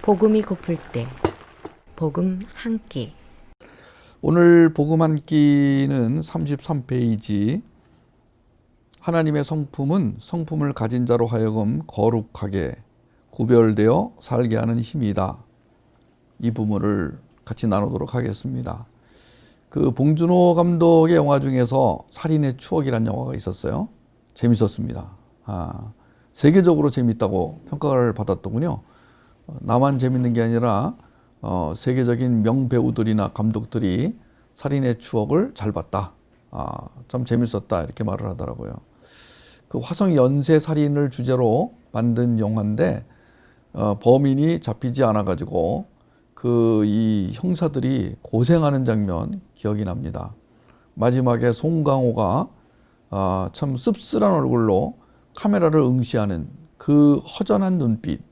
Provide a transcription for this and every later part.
복음이 고플 때 복음 한 끼. 오늘 복음 한 끼는 33페이지. 하나님의 성품은 성품을 가진 자로 하여금 거룩하게 구별되어 살게 하는 힘이다. 이 부분을 같이 나누도록 하겠습니다. 그 봉준호 감독의 영화 중에서 살인의 추억이라는 영화가 있었어요. 재밌었습니다. 세계적으로 재밌다고 평가를 받았더군요. 나만 재밌는 게 아니라 세계적인 명배우들이나 감독들이 살인의 추억을 잘 봤다. 참 재밌었다 이렇게 말을 하더라고요. 그 화성 연쇄 살인을 주제로 만든 영화인데 범인이 잡히지 않아 가지고 이 형사들이 고생하는 장면 기억이 납니다. 마지막에 송강호가 참 씁쓸한 얼굴로 카메라를 응시하는 그 허전한 눈빛.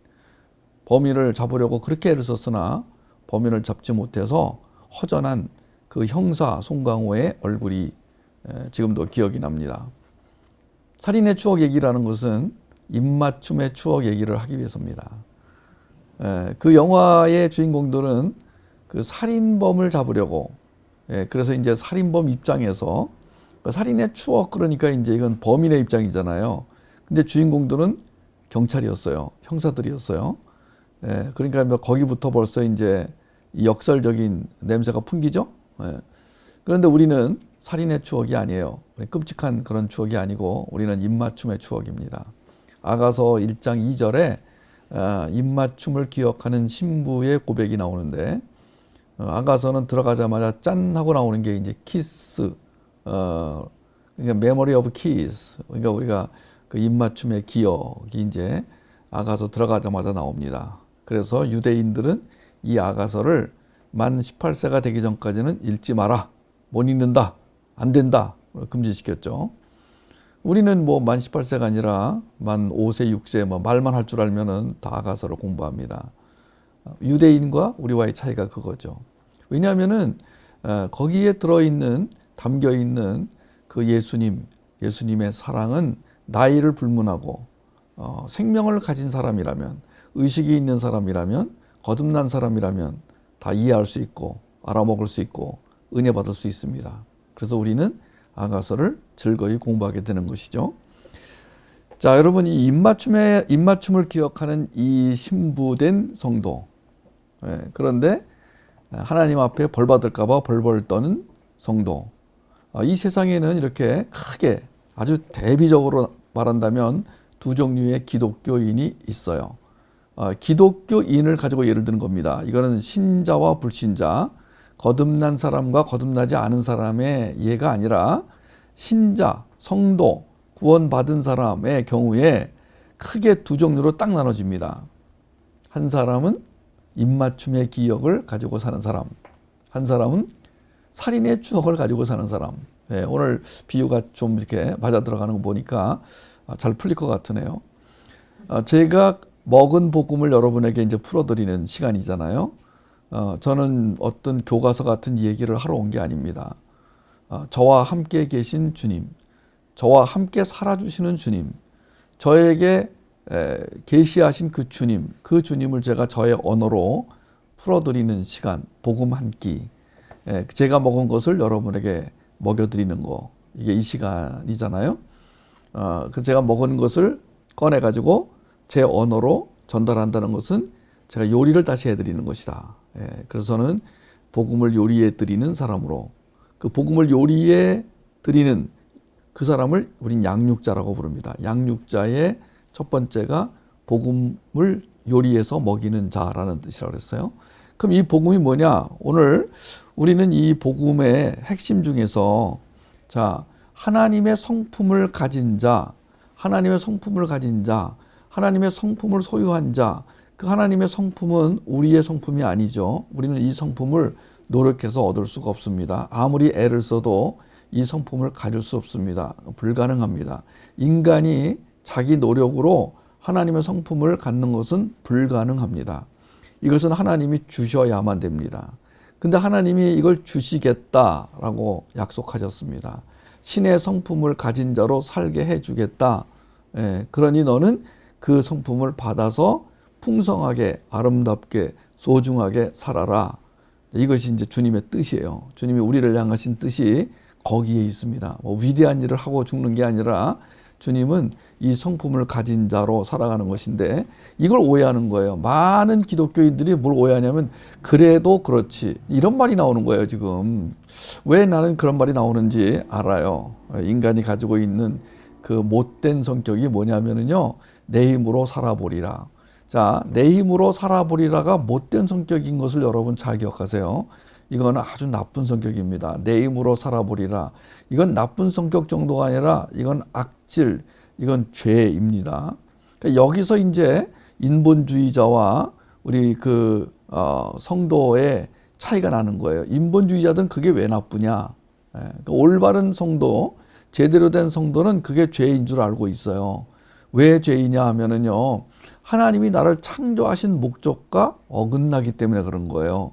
범인을 잡으려고 그렇게 애를 썼으나 범인을 잡지 못해서 허전한 그 형사 송강호의 얼굴이 지금도 기억이 납니다. 살인의 추억 얘기라는 것은 입맞춤의 추억 얘기를 하기 위해서입니다. 그 영화의 주인공들은 그 살인범을 잡으려고, 그래서 이제 살인범 입장에서 살인의 추억, 그러니까 이제 이건 범인의 입장이잖아요. 근데 주인공들은 경찰이었어요. 형사들이었어요. 그러니까 거기부터 벌써 이제 역설적인 냄새가 풍기죠. 그런데 우리는 살인의 추억이 아니에요. 끔찍한 그런 추억이 아니고 우리는 입맞춤의 추억입니다. 아가서 1장 2절에 입맞춤을 기억하는 신부의 고백이 나오는데, 아가서는 들어가자마자 짠 하고 나오는 게 이제 키스, 그러니까 메모리 오브 키스, 그러니까 우리가 그 입맞춤의 기억이 이제 아가서 들어가자마자 나옵니다. 그래서 유대인들은 이 아가서를 만 18세가 되기 전까지는 읽지 마라. 못 읽는다. 안 된다. 금지시켰죠. 우리는 뭐 만 18세가 아니라 만 5세, 6세 말만 할 줄 알면은 다 아가서를 공부합니다. 유대인과 우리와의 차이가 그거죠. 왜냐하면은 거기에 담겨 있는 그 예수님의 사랑은 나이를 불문하고 생명을 가진 사람이라면, 의식이 있는 사람이라면, 거듭난 사람이라면 다 이해할 수 있고 알아먹을 수 있고 은혜 받을 수 있습니다. 그래서 우리는 아가서를 즐거이 공부하게 되는 것이죠. 자, 여러분, 이 입맞춤을 기억하는 이 신부된 성도, 그런데 하나님 앞에 벌 받을까 봐 벌벌 떠는 성도, 이 세상에는 이렇게 크게 아주 대비적으로 말한다면 두 종류의 기독교인이 있어요. 기독교인을 가지고 예를 드는 겁니다. 이거는 신자와 불신자, 거듭난 사람과 거듭나지 않은 사람의 예가 아니라 신자, 성도, 구원받은 사람의 경우에 크게 두 종류로 딱 나눠집니다. 한 사람은 입맞춤의 기억을 가지고 사는 사람, 한 사람은 살인의 추억을 가지고 사는 사람. 오늘 비유가 좀 이렇게 맞아 들어가는 거 보니까 잘 풀릴 것 같으네요. 제가 먹은 복음을 여러분에게 이제 풀어드리는 시간이잖아요. 저는 어떤 교과서 같은 얘기를 하러 온 게 아닙니다. 저와 함께 계신 주님, 저와 함께 살아주시는 주님, 저에게 계시하신 그 주님을 제가 저의 언어로 풀어드리는 시간, 복음 한 끼. 제가 먹은 것을 여러분에게 먹여드리는 거, 이게 이 시간이잖아요. 그래서 제가 먹은 것을 꺼내가지고 제 언어로 전달한다는 것은 제가 요리를 다시 해드리는 것이다. 그래서 저는 복음을 요리해 드리는 사람으로, 그 복음을 요리해 드리는 그 사람을 우린 양육자라고 부릅니다. 양육자의 첫 번째가 복음을 요리해서 먹이는 자라는 뜻이라고 했어요. 그럼 이 복음이 뭐냐? 오늘 우리는 이 복음의 핵심 중에서, 자, 하나님의 성품을 가진 자, 하나님의 성품을 소유한 자, 그 하나님의 성품은 우리의 성품이 아니죠. 우리는 이 성품을 노력해서 얻을 수가 없습니다. 아무리 애를 써도 이 성품을 가질 수 없습니다. 불가능합니다. 인간이 자기 노력으로 하나님의 성품을 갖는 것은 불가능합니다. 이것은 하나님이 주셔야만 됩니다. 근데 하나님이 이걸 주시겠다라고 약속하셨습니다. 신의 성품을 가진 자로 살게 해주겠다. 그러니 너는 그 성품을 받아서 풍성하게 아름답게 소중하게 살아라. 이것이 이제 주님의 뜻이에요. 주님이 우리를 향하신 뜻이 거기에 있습니다. 뭐 위대한 일을 하고 죽는 게 아니라 주님은 이 성품을 가진 자로 살아가는 것인데 이걸 오해하는 거예요. 많은 기독교인들이 뭘 오해하냐면 그래도 그렇지 이런 말이 나오는 거예요. 지금 왜 나는 그런 말이 나오는지 알아요. 인간이 가지고 있는 그 못된 성격이 뭐냐면요, 내 힘으로 살아보리라. 자, 내 힘으로 살아보리라가 못된 성격인 것을 여러분 잘 기억하세요. 이거는 아주 나쁜 성격입니다. 내 힘으로 살아보리라. 이건 나쁜 성격 정도가 아니라 이건 악질, 이건 죄입니다. 그러니까 여기서 이제 인본주의자와 우리 성도의 차이가 나는 거예요. 인본주의자들은 그게 왜 나쁘냐? 그러니까 올바른 성도, 제대로 된 성도는 그게 죄인 줄 알고 있어요. 왜 죄이냐 하면은요, 하나님이 나를 창조하신 목적과 어긋나기 때문에 그런 거예요.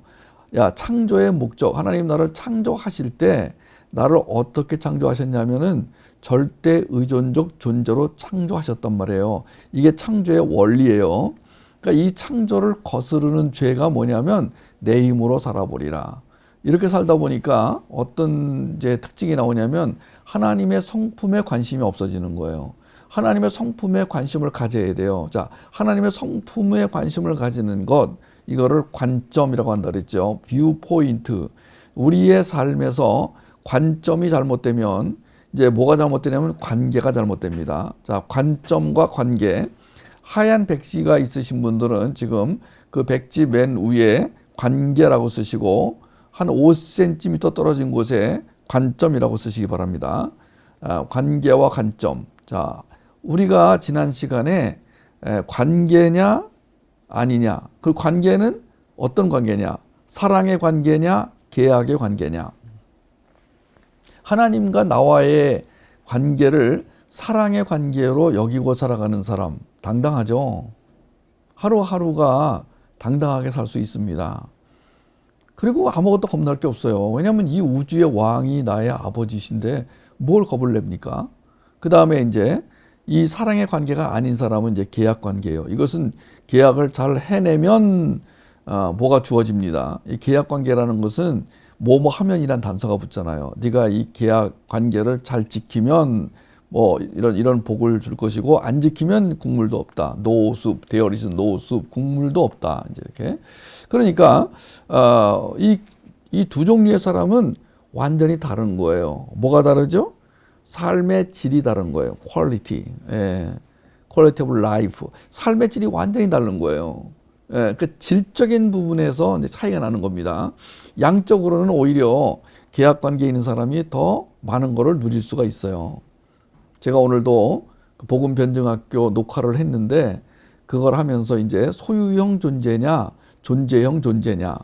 야, 창조의 목적, 하나님 나를 창조하실 때 나를 어떻게 창조하셨냐면은 절대 의존적 존재로 창조하셨단 말이에요. 이게 창조의 원리예요. 그러니까 이 창조를 거스르는 죄가 뭐냐면 내 힘으로 살아보리라. 이렇게 살다 보니까 어떤 이제 특징이 나오냐면 하나님의 성품에 관심이 없어지는 거예요. 하나님의 성품에 관심을 가져야 돼요. 자, 하나님의 성품에 관심을 가지는 것, 이거를 관점이라고 한다 그랬죠. 뷰 포인트. 우리의 삶에서 관점이 잘못되면 이제 뭐가 잘못되냐면 관계가 잘못됩니다. 자, 관점과 관계. 하얀 백지가 있으신 분들은 지금 그 백지 맨 위에 관계라고 쓰시고 한 5cm 떨어진 곳에 관점이라고 쓰시기 바랍니다. 관계와 관점. 자, 우리가 지난 시간에 관계냐 아니냐, 그 관계는 어떤 관계냐, 사랑의 관계냐 계약의 관계냐. 하나님과 나와의 관계를 사랑의 관계로 여기고 살아가는 사람 당당하죠. 하루하루가 당당하게 살 수 있습니다. 그리고 아무것도 겁날 게 없어요. 왜냐하면 이 우주의 왕이 나의 아버지신데 뭘 겁을 냅니까? 그 다음에 이제 이 사랑의 관계가 아닌 사람은 이제 계약 관계예요. 이것은 계약을 잘 해내면 뭐가 주어집니다. 이 계약 관계라는 것은 뭐뭐 하면이란 단서가 붙잖아요. 네가 이 계약 관계를 잘 지키면 뭐 이런 복을 줄 것이고 안 지키면 국물도 없다. 노숲, there is no soup, 국물도 없다. 이제 이렇게. 그러니까 이 두 종류의 사람은 완전히 다른 거예요. 뭐가 다르죠? 삶의 질이 다른 거예요. 퀄리티, 퀄리티 오브 라이프. 삶의 질이 완전히 다른 거예요. 그 질적인 부분에서 이제 차이가 나는 겁니다. 양적으로는 오히려 계약 관계에 있는 사람이 더 많은 거를 누릴 수가 있어요. 제가 오늘도 복음변증학교 녹화를 했는데 그걸 하면서 이제 소유형 존재냐, 존재형 존재냐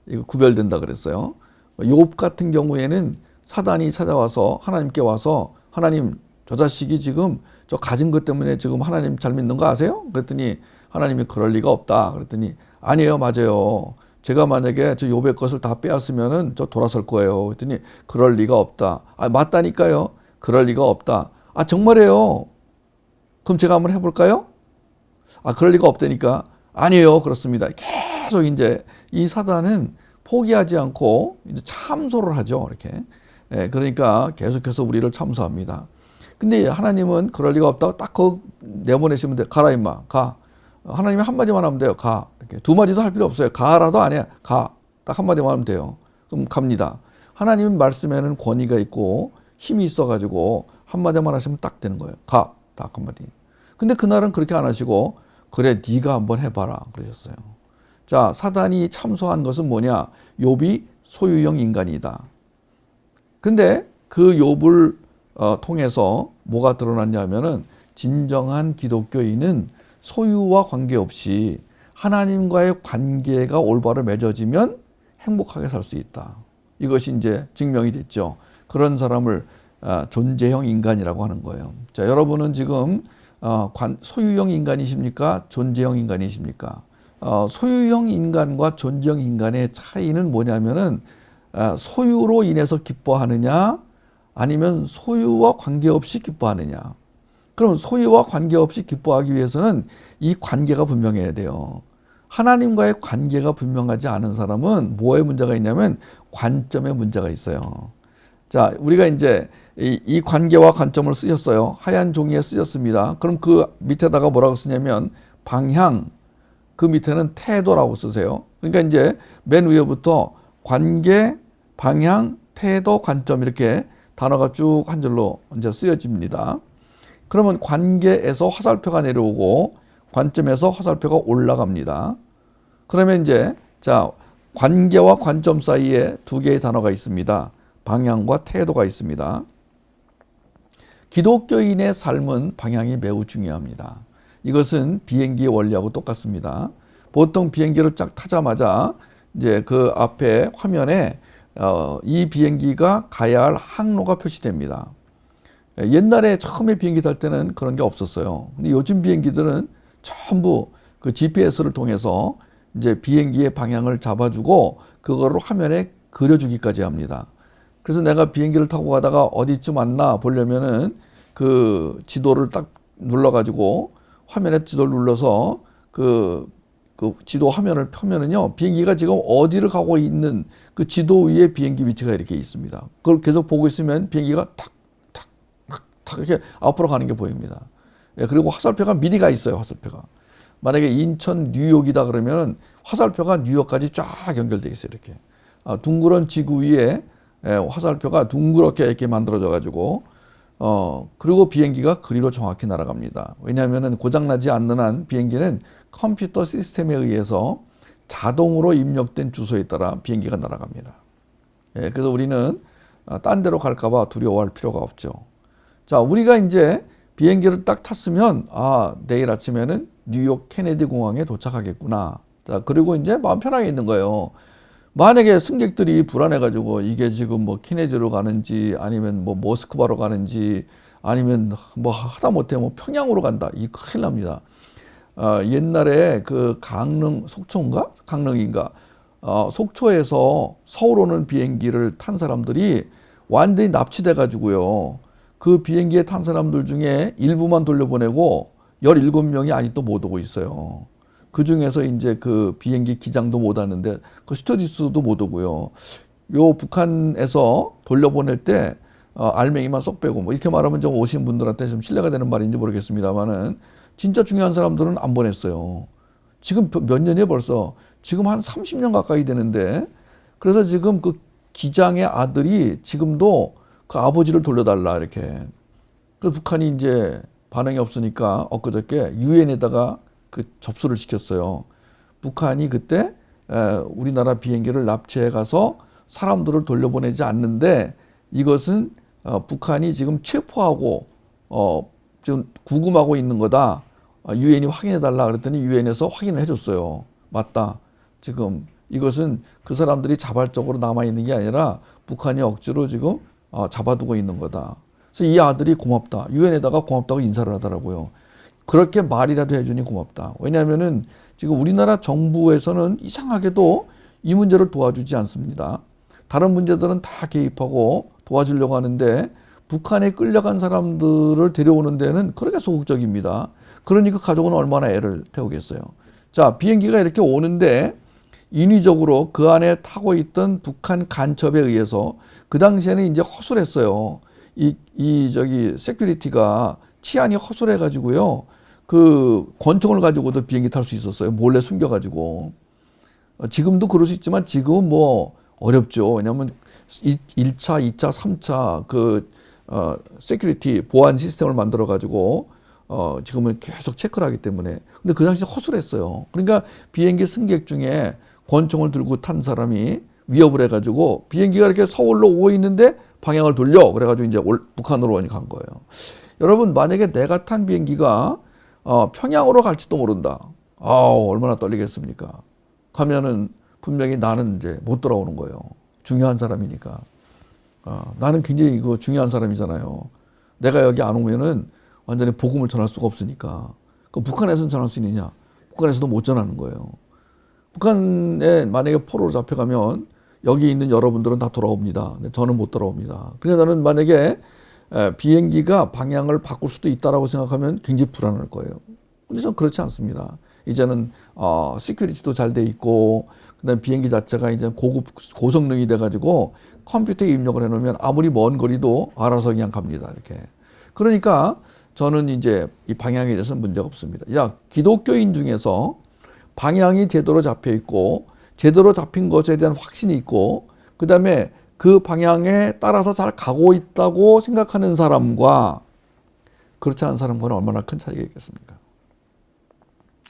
이거 구별된다 그랬어요. 욥 같은 경우에는 사단이 찾아와서 하나님께 와서 하나님 저 자식이 지금 저 가진 것 때문에 지금 하나님 잘 믿는 거 아세요? 그랬더니 하나님이 그럴 리가 없다. 그랬더니 아니에요, 맞아요. 제가 만약에 저 욥의 것을 다 빼앗으면은 저 돌아설 거예요. 그랬더니 그럴 리가 없다. 아, 맞다니까요. 그럴 리가 없다. 아, 정말이에요. 그럼 제가 한번 해볼까요? 아, 그럴 리가 없다니까. 아니에요, 그렇습니다. 계속 이제 이 사단은 포기하지 않고 이제 참소를 하죠, 이렇게. 그러니까 계속해서 우리를 참소합니다. 근데 하나님은 그럴 리가 없다고 딱 내보내시면 돼. 가라 임마, 가. 하나님이 한마디만 하면 돼요. 가. 이렇게 두 마디도 할 필요 없어요. 가라도 안 해. 가. 딱 한마디만 하면 돼요. 그럼 갑니다. 하나님 말씀에는 권위가 있고 힘이 있어가지고 한마디만 하시면 딱 되는 거예요. 가. 딱 한마디. 근데 그날은 그렇게 안 하시고 그래 네가 한번 해봐라 그러셨어요. 자, 사단이 참소한 것은 뭐냐? 욥이 소유형 인간이다. 근데 그 욥을 통해서 뭐가 드러났냐면은 진정한 기독교인은 소유와 관계없이 하나님과의 관계가 올바로 맺어지면 행복하게 살 수 있다. 이것이 이제 증명이 됐죠. 그런 사람을 존재형 인간이라고 하는 거예요. 자, 여러분은 지금 소유형 인간이십니까? 존재형 인간이십니까? 소유형 인간과 존재형 인간의 차이는 뭐냐면은 소유로 인해서 기뻐하느냐 아니면 소유와 관계없이 기뻐하느냐. 그럼 소유와 관계없이 기뻐하기 위해서는 이 관계가 분명해야 돼요. 하나님과의 관계가 분명하지 않은 사람은 뭐에 문제가 있냐면 관점에 문제가 있어요. 자, 우리가 이제 이 관계와 관점을 쓰셨어요. 하얀 종이에 쓰셨습니다. 그럼 그 밑에다가 뭐라고 쓰냐면 방향, 그 밑에는 태도라고 쓰세요. 그러니까 이제 맨 위에부터 관계, 방향, 태도, 관점 이렇게 단어가 쭉 한 줄로 이제 쓰여집니다. 그러면 관계에서 화살표가 내려오고 관점에서 화살표가 올라갑니다. 그러면 이제 자, 관계와 관점 사이에 두 개의 단어가 있습니다. 방향과 태도가 있습니다. 기독교인의 삶은 방향이 매우 중요합니다. 이것은 비행기의 원리하고 똑같습니다. 보통 비행기를 쫙 타자마자 이제 그 앞에 화면에 이 비행기가 가야 할 항로가 표시됩니다. 옛날에 처음에 비행기 탈 때는 그런 게 없었어요. 근데 요즘 비행기들은 전부 그 GPS를 통해서 이제 비행기의 방향을 잡아주고 그거를 화면에 그려주기까지 합니다. 그래서 내가 비행기를 타고 가다가 어디쯤 왔나 보려면은 그 지도를 딱 눌러가지고 화면에 지도를 눌러서 그 지도 화면을 펴면은요, 비행기가 지금 어디를 가고 있는 그 지도 위에 비행기 위치가 이렇게 있습니다. 그걸 계속 보고 있으면 비행기가 탁 이렇게 앞으로 가는 게 보입니다. 예, 그리고 화살표가 미리 가 있어요, 화살표가. 만약에 인천, 뉴욕이다 그러면 화살표가 뉴욕까지 쫙 연결되어 있어요, 이렇게. 둥그런 지구 위에 화살표가 둥그렇게 이렇게 만들어져 가지고 그리고 비행기가 그리로 정확히 날아갑니다. 왜냐하면 고장나지 않는 한 비행기는 컴퓨터 시스템에 의해서 자동으로 입력된 주소에 따라 비행기가 날아갑니다. 예, 그래서 우리는 딴 데로 갈까봐 두려워할 필요가 없죠. 자, 우리가 이제 비행기를 딱 탔으면 내일 아침에는 뉴욕 케네디 공항에 도착하겠구나. 자, 그리고 이제 마음 편하게 있는 거예요. 만약에 승객들이 불안해가지고 이게 지금 뭐 케네디로 가는지 아니면 뭐 모스크바로 가는지 아니면 뭐 하다못해 뭐 평양으로 간다. 이 큰일 납니다. 옛날에 그 강릉, 속초인가? 강릉인가? 속초에서 서울 오는 비행기를 탄 사람들이 완전히 납치돼 가지고요. 그 비행기에 탄 사람들 중에 일부만 돌려보내고 17명이 아직도 못 오고 있어요. 그 중에서 이제 그 비행기 기장도 못 왔는데 그 스튜어디스도 못 오고요. 요 북한에서 돌려보낼 때 알맹이만 쏙 빼고 뭐 이렇게 말하면 좀 오신 분들한테 좀 신뢰가 되는 말인지 모르겠습니다만은 진짜 중요한 사람들은 안 보냈어요. 지금 몇 년이에요 벌써. 지금 한 30년 가까이 되는데 그래서 지금 그 기장의 아들이 지금도 그 아버지를 돌려달라 이렇게. 그 북한이 이제 반응이 없으니까 엊그저께 유엔에다가 그 접수를 시켰어요. 북한이 그때 우리나라 비행기를 납치해 가서 사람들을 돌려보내지 않는데 이것은 북한이 지금 체포하고 지금 구금하고 있는 거다. 유엔이 확인해 달라 그랬더니 유엔에서 확인을 해줬어요. 맞다. 지금 이것은 그 사람들이 자발적으로 남아 있는 게 아니라 북한이 억지로 지금 잡아두고 있는 거다. 그래서 이 아들이 고맙다. 유엔에다가 고맙다고 인사를 하더라고요. 그렇게 말이라도 해주니 고맙다. 왜냐하면은 지금 우리나라 정부에서는 이상하게도 이 문제를 도와주지 않습니다. 다른 문제들은 다 개입하고 도와주려고 하는데 북한에 끌려간 사람들을 데려오는 데는 그렇게 소극적입니다. 그러니까 가족은 얼마나 애를 태우겠어요. 자, 비행기가 이렇게 오는데 인위적으로 그 안에 타고 있던 북한 간첩에 의해서 그 당시에는 이제 허술했어요. 저기 세큐리티가 치안이 허술해가지고요. 그 권총을 가지고도 비행기 탈 수 있었어요. 몰래 숨겨가지고. 지금도 그럴 수 있지만 지금은 뭐 어렵죠. 왜냐하면 1차, 2차, 3차 그 세큐리티 보안 시스템을 만들어가지고 지금은 계속 체크를 하기 때문에. 근데 그 당시에 허술했어요. 그러니까 비행기 승객 중에 권총을 들고 탄 사람이 위협을 해가지고 비행기가 이렇게 서울로 오고 있는데 방향을 돌려. 그래가지고 이제 북한으로 간 거예요. 여러분, 만약에 내가 탄 비행기가 평양으로 갈지도 모른다. 얼마나 떨리겠습니까? 가면은 분명히 나는 이제 못 돌아오는 거예요. 중요한 사람이니까. 나는 굉장히 그 중요한 사람이잖아요. 내가 여기 안 오면은 완전히 복음을 전할 수가 없으니까. 그 북한에서는 전할 수 있느냐? 북한에서도 못 전하는 거예요. 북한에 만약에 포로로 잡혀가면 여기 있는 여러분들은 다 돌아옵니다. 근데 저는 못 돌아옵니다. 그러니까 저는 만약에 비행기가 방향을 바꿀 수도 있다라고 생각하면 굉장히 불안할 거예요. 근데 저는 그렇지 않습니다. 이제는 시큐리티도 잘 돼 있고, 그다음 비행기 자체가 이제 고성능이 돼가지고 컴퓨터에 입력을 해놓으면 아무리 먼 거리도 알아서 그냥 갑니다. 이렇게. 그러니까 저는 이제 이 방향에 대해서는 문제가 없습니다. 야, 기독교인 중에서 방향이 제대로 잡혀 있고 제대로 잡힌 것에 대한 확신이 있고 그다음에 그 방향에 따라서 잘 가고 있다고 생각하는 사람과 그렇지 않은 사람과는 얼마나 큰 차이가 있겠습니까?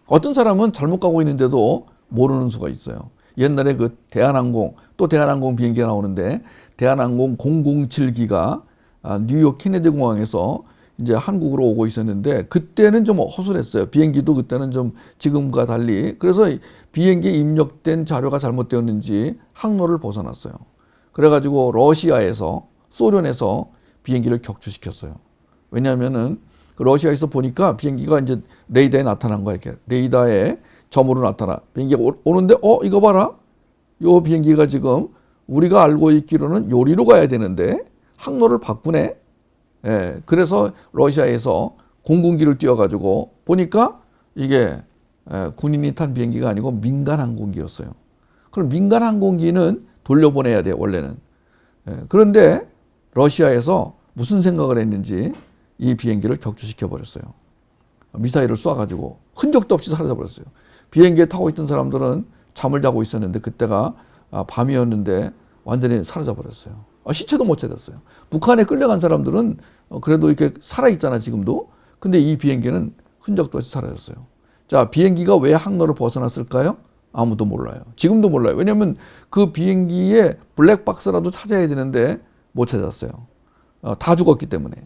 어떤 사람은 잘못 가고 있는데도 모르는 수가 있어요. 옛날에 그 대한항공, 또 대한항공 비행기가 나오는데 대한항공 007기가 뉴욕 케네디 공항에서 이제 한국으로 오고 있었는데 그때는 좀 허술했어요. 비행기도 그때는 좀 지금과 달리. 그래서 비행기에 입력된 자료가 잘못되었는지 항로를 벗어났어요. 그래가지고 러시아에서, 소련에서 비행기를 격추시켰어요. 왜냐하면은 그 러시아에서 보니까 비행기가 이제 레이더에 나타난 거야. 이렇게 레이더에 점으로 나타나. 비행기가 오는데 이거 봐라. 요 비행기가 지금 우리가 알고 있기로는 요리로 가야 되는데 항로를 바꾸네. 예, 그래서 러시아에서 공군기를 띄워가지고 보니까 이게 군인이 탄 비행기가 아니고 민간 항공기였어요. 그럼 민간 항공기는 돌려보내야 돼요, 원래는. 예, 그런데 러시아에서 무슨 생각을 했는지 이 비행기를 격추시켜 버렸어요. 미사일을 쏴가지고 흔적도 없이 사라져 버렸어요. 비행기에 타고 있던 사람들은 잠을 자고 있었는데 그때가 밤이었는데 완전히 사라져 버렸어요. 시체도 못 찾았어요. 북한에 끌려간 사람들은 그래도 이렇게 살아있잖아, 지금도. 근데 이 비행기는 흔적도 없이 사라졌어요. 자, 비행기가 왜 항로를 벗어났을까요? 아무도 몰라요. 지금도 몰라요. 왜냐하면 그 비행기의 블랙박스라도 찾아야 되는데 못 찾았어요. 다 죽었기 때문에.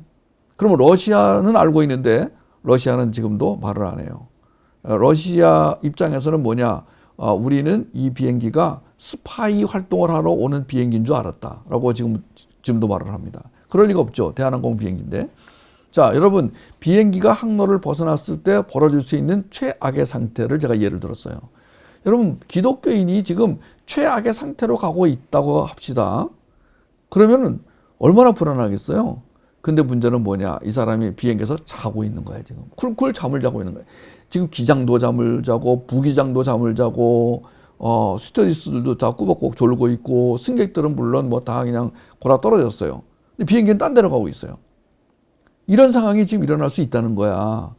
그러면 러시아는 알고 있는데 러시아는 지금도 말을 안 해요. 러시아 입장에서는 뭐냐? 우리는 이 비행기가 스파이 활동을 하러 오는 비행기인 줄 알았다라고 지금도 말을 합니다. 그럴 리가 없죠. 대한항공 비행기인데. 자, 여러분, 비행기가 항로를 벗어났을 때 벌어질 수 있는 최악의 상태를 제가 예를 들었어요. 여러분, 기독교인이 지금 최악의 상태로 가고 있다고 합시다. 그러면은 얼마나 불안하겠어요? 근데 문제는 뭐냐? 이 사람이 비행기에서 자고 있는 거야, 지금. 쿨쿨 잠을 자고 있는 거야. 지금 기장도 잠을 자고, 부기장도 잠을 자고, 스튜어디스들도 다 꾸벅꾸벅 졸고 있고, 승객들은 물론 뭐 다 그냥 골아 떨어졌어요. 근데 비행기는 딴 데로 가고 있어요. 이런 상황이 지금 일어날 수 있다는 거야.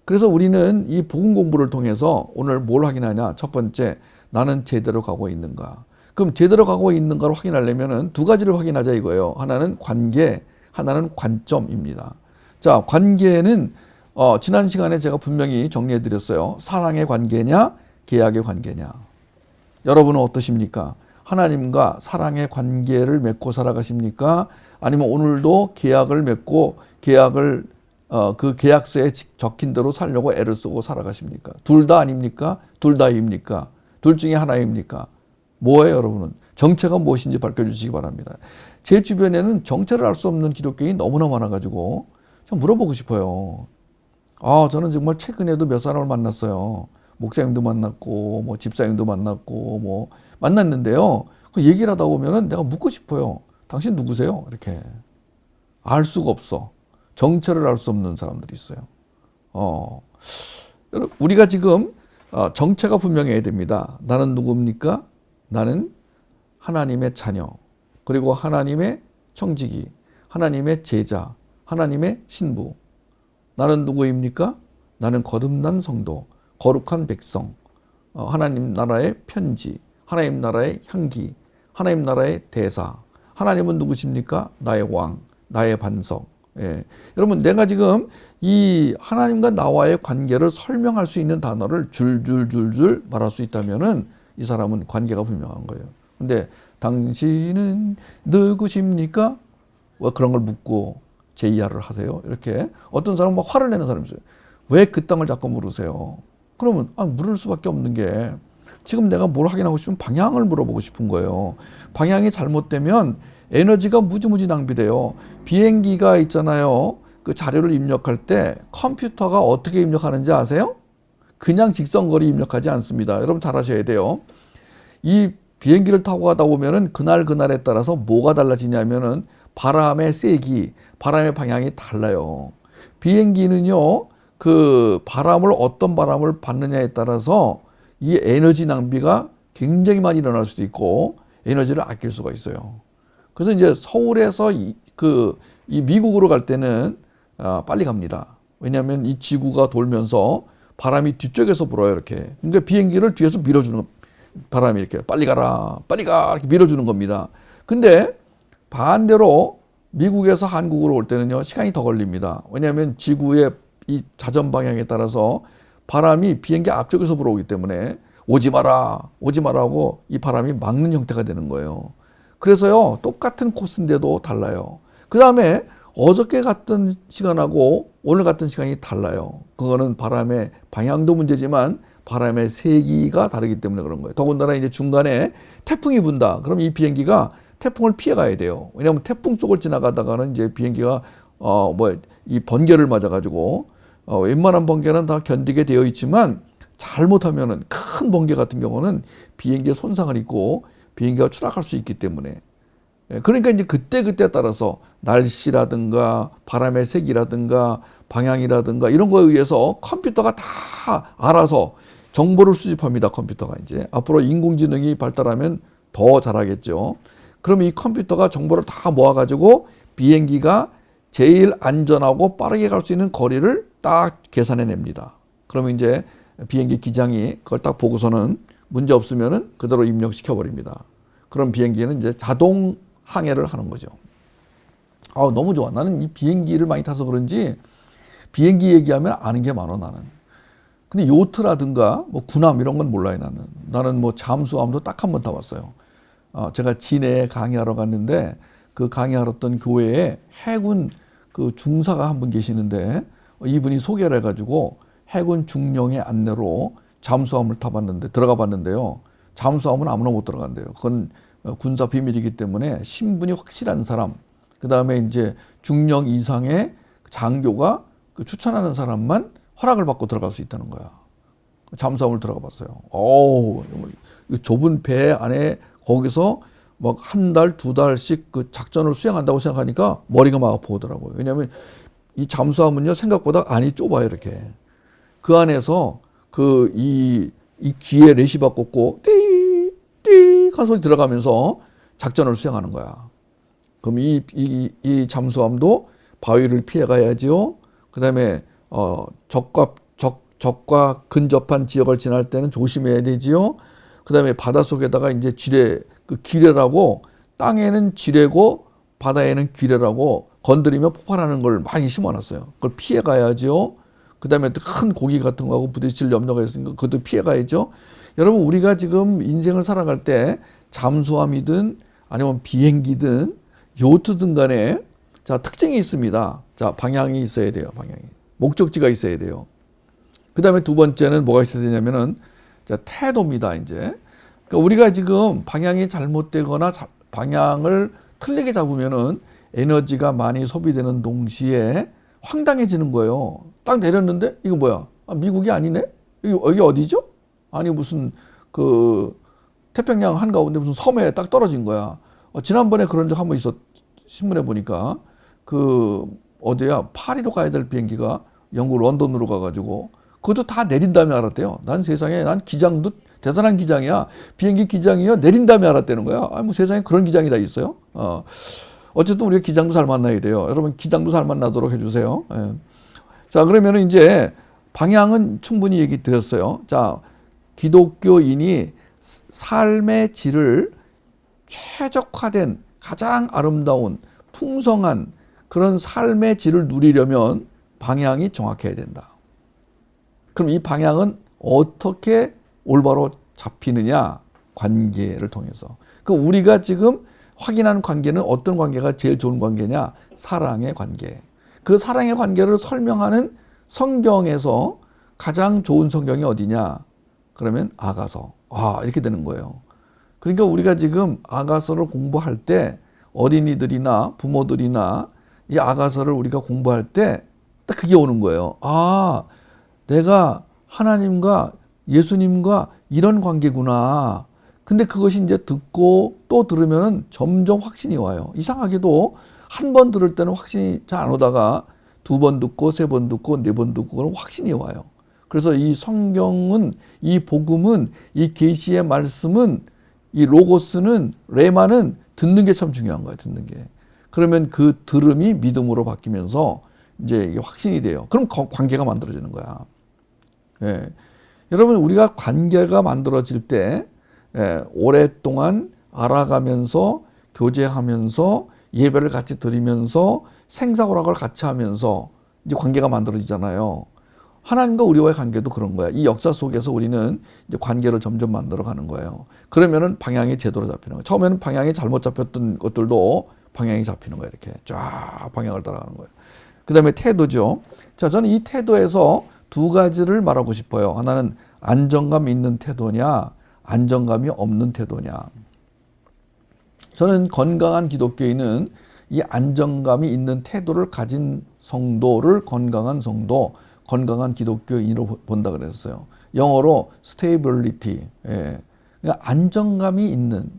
그래서 우리는 이 복음 공부를 통해서 오늘 뭘 확인하냐? 첫 번째, 나는 제대로 가고 있는가? 그럼 제대로 가고 있는가를 확인하려면은 두 가지를 확인하자 이거예요. 하나는 관계, 하나는 관점입니다. 자, 관계는 지난 시간에 제가 분명히 정리해 드렸어요. 사랑의 관계냐, 계약의 관계냐. 여러분은 어떠십니까? 하나님과 사랑의 관계를 맺고 살아가십니까? 아니면 오늘도 계약을 맺고 계약을 그 계약서에 적힌 대로 살려고 애를 쓰고 살아가십니까? 둘 다 아닙니까? 둘 다입니까? 둘 중에 하나입니까? 뭐예요, 여러분은? 정체가 무엇인지 밝혀주시기 바랍니다. 제 주변에는 정체를 알 수 없는 기독교인이 너무나 많아가지고 좀 물어보고 싶어요. 저는 정말 최근에도 몇 사람을 만났어요. 목사님도 만났고, 뭐 집사님도 만났고, 뭐 만났는데요. 그 얘기를 하다 보면은 내가 묻고 싶어요. 당신 누구세요? 이렇게. 알 수가 없어. 정체를 알 수 없는 사람들이 있어요. 우리가 지금 정체가 분명해야 됩니다. 나는 누굽니까? 나는 하나님의 자녀, 그리고 하나님의 청지기, 하나님의 제자, 하나님의 신부. 나는 누구입니까? 나는 거듭난 성도, 거룩한 백성, 하나님 나라의 편지, 하나님 나라의 향기, 하나님 나라의 대사. 하나님은 누구십니까? 나의 왕, 나의 반석. 예. 여러분, 내가 지금 이 하나님과 나와의 관계를 설명할 수 있는 단어를 줄줄줄줄 말할 수 있다면은 이 사람은 관계가 분명한 거예요. 근데 당신은 누구십니까? 왜 그런 걸 묻고 제의야를 하세요? 이렇게 어떤 사람은 막 화를 내는 사람이 있어요. 왜 그 땅을 자꾸 물으세요? 그러면 물을 수밖에 없는 게 지금 내가 뭘 확인하고 싶으면 방향을 물어보고 싶은 거예요. 방향이 잘못되면 에너지가 무지무지 낭비돼요. 비행기가 있잖아요. 그 자료를 입력할 때 컴퓨터가 어떻게 입력하는지 아세요? 그냥 직선거리 입력하지 않습니다. 여러분 잘 아셔야 돼요. 이 비행기를 타고 가다 보면은 그날에 따라서 뭐가 달라지냐면은 바람의 세기, 바람의 방향이 달라요. 비행기는요, 그 어떤 바람을 받느냐에 따라서 이 에너지 낭비가 굉장히 많이 일어날 수도 있고 에너지를 아낄 수가 있어요. 그래서 이제 서울에서 이 미국으로 갈 때는 빨리 갑니다. 왜냐하면 이 지구가 돌면서 바람이 뒤쪽에서 불어요, 이렇게. 그러니까 비행기를 뒤에서 밀어주는 바람이 이렇게 빨리 가라, 빨리 가 이렇게 밀어주는 겁니다. 근데 반대로 미국에서 한국으로 올 때는요, 시간이 더 걸립니다. 왜냐하면 지구의 이 자전 방향에 따라서 바람이 비행기 앞쪽에서 불어오기 때문에 오지 마라, 오지 마라고 이 바람이 막는 형태가 되는 거예요. 그래서요, 똑같은 코스인데도 달라요. 그 다음에 어저께 갔던 시간하고 오늘 갔던 시간이 달라요. 그거는 바람의 방향도 문제지만 바람의 세기가 다르기 때문에 그런 거예요. 더군다나 이제 중간에 태풍이 분다. 그럼 이 비행기가 태풍을 피해 가야 돼요. 왜냐하면 태풍 속을 지나가다가는 이제 비행기가 이 번개를 맞아가지고 웬만한 번개는 다 견디게 되어 있지만 잘못하면은 큰 번개 같은 경우는 비행기에 손상을 입고 비행기가 추락할 수 있기 때문에 그러니까 이제 그때 따라서 날씨라든가 바람의 색이라든가 방향이라든가 이런 거에 의해서 컴퓨터가 다 알아서 정보를 수집합니다. 컴퓨터가 이제 앞으로 인공지능이 발달하면 더 잘하겠죠. 그럼 이 컴퓨터가 정보를 다 모아가지고 비행기가 제일 안전하고 빠르게 갈 수 있는 거리를 딱 계산해 냅니다. 그러면 이제 비행기 기장이 그걸 딱 보고서는 문제 없으면은 그대로 입력시켜 버립니다. 그럼 비행기는 이제 자동 항해를 하는 거죠. 너무 좋아. 나는 이 비행기를 많이 타서 그런지 비행기 얘기하면 아는 게 많아, 나는. 근데 요트라든가 뭐 군함 이런 건 몰라요, 나는. 나는 뭐 잠수함도 딱 한 번 타봤어요. 제가 진해에 강의하러 갔는데 그 강의하렀던 교회에 해군 그 중사가 한 분 계시는데 이분이 소개를 해가지고 해군 중령의 안내로 잠수함을 들어가 봤는데요. 잠수함은 아무나 못 들어간대요. 그건 군사 비밀이기 때문에 신분이 확실한 사람, 그 다음에 이제 중령 이상의 장교가 그 추천하는 사람만 허락을 받고 들어갈 수 있다는 거야. 잠수함을 들어가 봤어요. 좁은 배 안에 거기서 막 한 달, 두 달씩 그 작전을 수행한다고 생각하니까 머리가 막 아프더라고요. 왜냐하면 이 잠수함은요, 생각보다 안이 좁아요, 이렇게. 그 안에서 이 귀에 레시바 꽂고 띠익 한 소리 들어가면서 작전을 수행하는 거야. 그럼 이 잠수함도 바위를 피해 가야지요. 그 다음에 적과 근접한 지역을 지날 때는 조심해야 되지요. 그 다음에 바닷속에다가 이제 기뢰라고, 땅에는 지뢰고 바다에는 기뢰라고 건드리면 폭발하는 걸 많이 심어놨어요. 그걸 피해 가야죠. 그 다음에 큰 고기 같은 거하고 부딪힐 염려가 있으니까 그것도 피해 가야죠. 여러분, 우리가 지금 인생을 살아갈 때 잠수함이든 아니면 비행기든 요트든 간에 특징이 있습니다. 방향이 있어야 돼요. 방향이. 목적지가 있어야 돼요. 그 다음에 두 번째는 뭐가 있어야 되냐면은 태도입니다. 이제. 그러니까 우리가 지금 방향이 잘못되거나 방향을 틀리게 잡으면은 에너지가 많이 소비되는 동시에 황당해지는 거예요. 딱 내렸는데 이거 뭐야? 미국이 아니네? 여기 어디죠? 아니 무슨 태평양 한가운데 무슨 섬에 딱 떨어진 거야. 지난번에 그런 적 한 번 신문에 보니까 어디야? 파리로 가야 될 비행기가 영국 런던으로 가가지고 그것도 다 내린 다음에 알았대요. 난 세상에, 난 기장도 대단한 기장이야. 비행기 기장이요. 내린 다음에 알았다는 거야. 뭐 세상에 그런 기장이 다 있어요. 어쨌든 우리가 기장도 잘 만나야 돼요. 여러분, 기장도 잘 만나도록 해주세요. 예. 자, 그러면 이제 방향은 충분히 얘기 드렸어요. 자, 기독교인이 삶의 질을 최적화된 가장 아름다운 풍성한 그런 삶의 질을 누리려면 방향이 정확해야 된다. 그럼 이 방향은 어떻게 올바로 잡히느냐? 관계를 통해서. 그럼 우리가 지금 확인한 관계는 어떤 관계가 제일 좋은 관계냐? 사랑의 관계. 그 사랑의 관계를 설명하는 성경에서 가장 좋은 성경이 어디냐? 그러면 아가서. 이렇게 되는 거예요. 그러니까 우리가 지금 아가서를 공부할 때 어린이들이나 부모들이나 이 아가서를 우리가 공부할 때 딱 그게 오는 거예요. 내가 하나님과 예수님과 이런 관계구나. 근데 그것이 이제 듣고 또 들으면 점점 확신이 와요. 이상하게도 한 번 들을 때는 확신이 잘 안 오다가 두 번 듣고 세 번 듣고 네 번 듣고 그러면 확신이 와요. 그래서 이 성경은, 이 복음은, 이 계시의 말씀은, 이 로고스는, 레마는 듣는 게 참 중요한 거예요. 듣는 게. 그러면 그 들음이 믿음으로 바뀌면서 이제 이게 확신이 돼요. 그럼 관계가 만들어지는 거야. 예. 여러분, 우리가 관계가 만들어질 때 오랫동안 알아가면서 교제하면서 예배를 같이 드리면서 생사오락을 같이 하면서 이제 관계가 만들어지잖아요. 하나님과 우리와의 관계도 그런 거야. 이 역사 속에서 우리는 이제 관계를 점점 만들어가는 거예요. 그러면은 방향이 제대로 잡히는 거예요. 처음에는 방향이 잘못 잡혔던 것들도 방향이 잡히는 거예요. 이렇게 쫙 방향을 따라가는 거예요. 그 다음에 태도죠. 자, 저는 이 태도에서 두 가지를 말하고 싶어요. 하나는 안정감 있는 태도냐, 안정감이 없는 태도냐. 저는 건강한 기독교인은 이 안정감이 있는 태도를 가진 성도를 건강한 성도, 건강한 기독교인으로 본다 그랬어요. 영어로 stability. 예. 그러니까 안정감이 있는.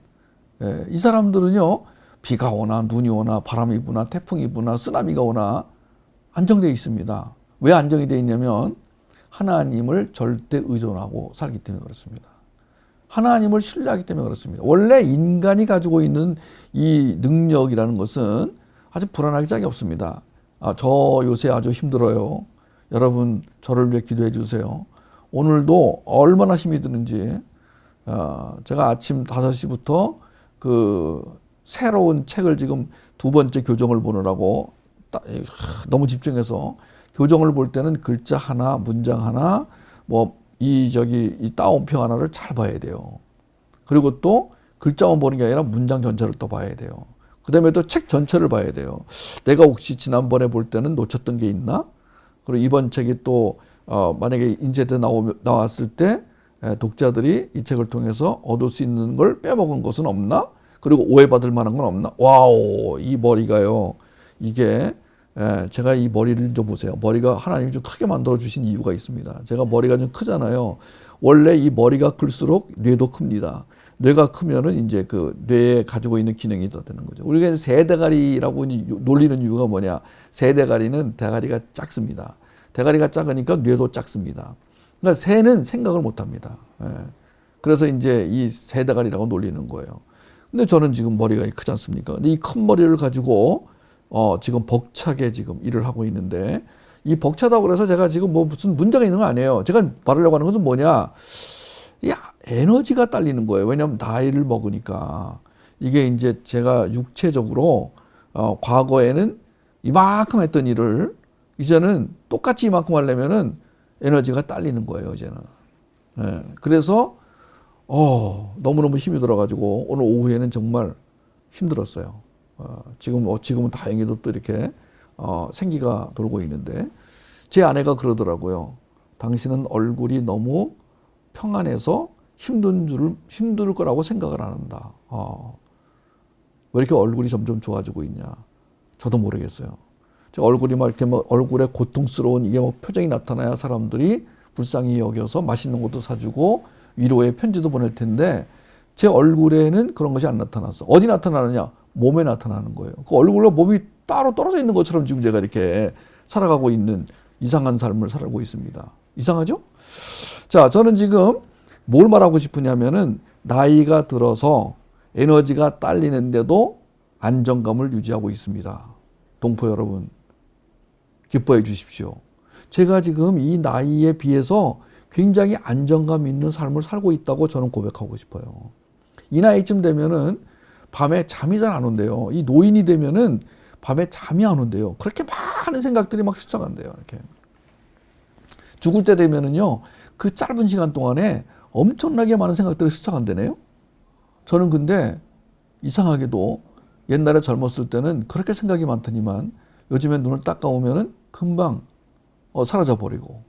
예. 이 사람들은요, 비가 오나 눈이 오나 바람이 부나 태풍이 부나 쓰나미가 오나 안정되어 있습니다. 왜 안정이 되어 있냐면 하나님을 절대 의존하고 살기 때문에 그렇습니다. 하나님을 신뢰하기 때문에 그렇습니다. 원래 인간이 가지고 있는 이 능력이라는 것은 아주 불안하기 짝이 없습니다. 저 요새 아주 힘들어요. 여러분 저를 위해 기도해 주세요. 오늘도 얼마나 힘이 드는지 제가 아침 5시부터 그 새로운 책을 지금 두 번째 교정을 보느라고 너무 집중해서 교정을 볼 때는 글자 하나, 문장 하나, 이 따옴표 하나를 잘 봐야 돼요. 그리고 또 글자만 보는 게 아니라 문장 전체를 또 봐야 돼요. 그 다음에 또 책 전체를 봐야 돼요. 내가 혹시 지난번에 볼 때는 놓쳤던 게 있나? 그리고 이번 책이 또 만약에 인쇄돼 나왔을 때 독자들이 이 책을 통해서 얻을 수 있는 걸 빼먹은 것은 없나? 그리고 오해받을 만한 건 없나? 와우, 이 머리가요. 이게 제가 이 머리를 좀 보세요. 머리가 하나님이 좀 크게 만들어 주신 이유가 있습니다. 제가 머리가 좀 크잖아요. 원래 이 머리가 클수록 뇌도 큽니다. 뇌가 크면은 이제 그 뇌에 가지고 있는 기능이 더 되는 거죠. 우리가 새 대가리라고 놀리는 이유가 뭐냐? 새 대가리는 대가리가 작습니다. 대가리가 작으니까 뇌도 작습니다. 그러니까 새는 생각을 못 합니다. 그래서 이제 이 새 대가리라고 놀리는 거예요. 근데 저는 지금 머리가 크지 않습니까? 근데 이 큰 머리를 가지고 지금 벅차게 지금 일을 하고 있는데, 이 벅차다고 그래서 제가 지금 무슨 문제가 있는 거 아니에요. 제가 말하려고 하는 것은 뭐냐? 에너지가 딸리는 거예요. 왜냐하면 나이를 먹으니까. 이게 이제 제가 육체적으로, 과거에는 이만큼 했던 일을 이제는 똑같이 이만큼 하려면은 에너지가 딸리는 거예요, 이제는. 그래서, 너무너무 힘이 들어가지고 오늘 오후에는 정말 힘들었어요. 지금은 다행히도 또 이렇게 생기가 돌고 있는데, 제 아내가 그러더라고요. 당신은 얼굴이 너무 평안해서 힘들 거라고 생각을 안 한다. 왜 이렇게 얼굴이 점점 좋아지고 있냐? 저도 모르겠어요. 제가 얼굴이 막 이렇게 얼굴에 고통스러운 이게 표정이 나타나야 사람들이 불쌍히 여겨서 맛있는 것도 사주고 위로의 편지도 보낼 텐데, 제 얼굴에는 그런 것이 안 나타났어. 어디 나타나느냐? 몸에 나타나는 거예요. 그 얼굴로 몸이 따로 떨어져 있는 것처럼 지금 제가 이렇게 살아가고 있는 이상한 삶을 살고 있습니다. 이상하죠? 자, 저는 지금 뭘 말하고 싶으냐면은 나이가 들어서 에너지가 딸리는데도 안정감을 유지하고 있습니다. 동포 여러분, 기뻐해 주십시오. 제가 지금 이 나이에 비해서 굉장히 안정감 있는 삶을 살고 있다고 저는 고백하고 싶어요. 이 나이쯤 되면은 밤에 잠이 잘 안 온대요. 이 노인이 되면은 밤에 잠이 안 온대요. 그렇게 많은 생각들이 막 스쳐간대요. 이렇게. 죽을 때 되면은요, 그 짧은 시간 동안에 엄청나게 많은 생각들이 스쳐간대네요. 저는 근데 이상하게도 옛날에 젊었을 때는 그렇게 생각이 많더니만 요즘에 눈을 딱 감으면은 금방 사라져 버리고,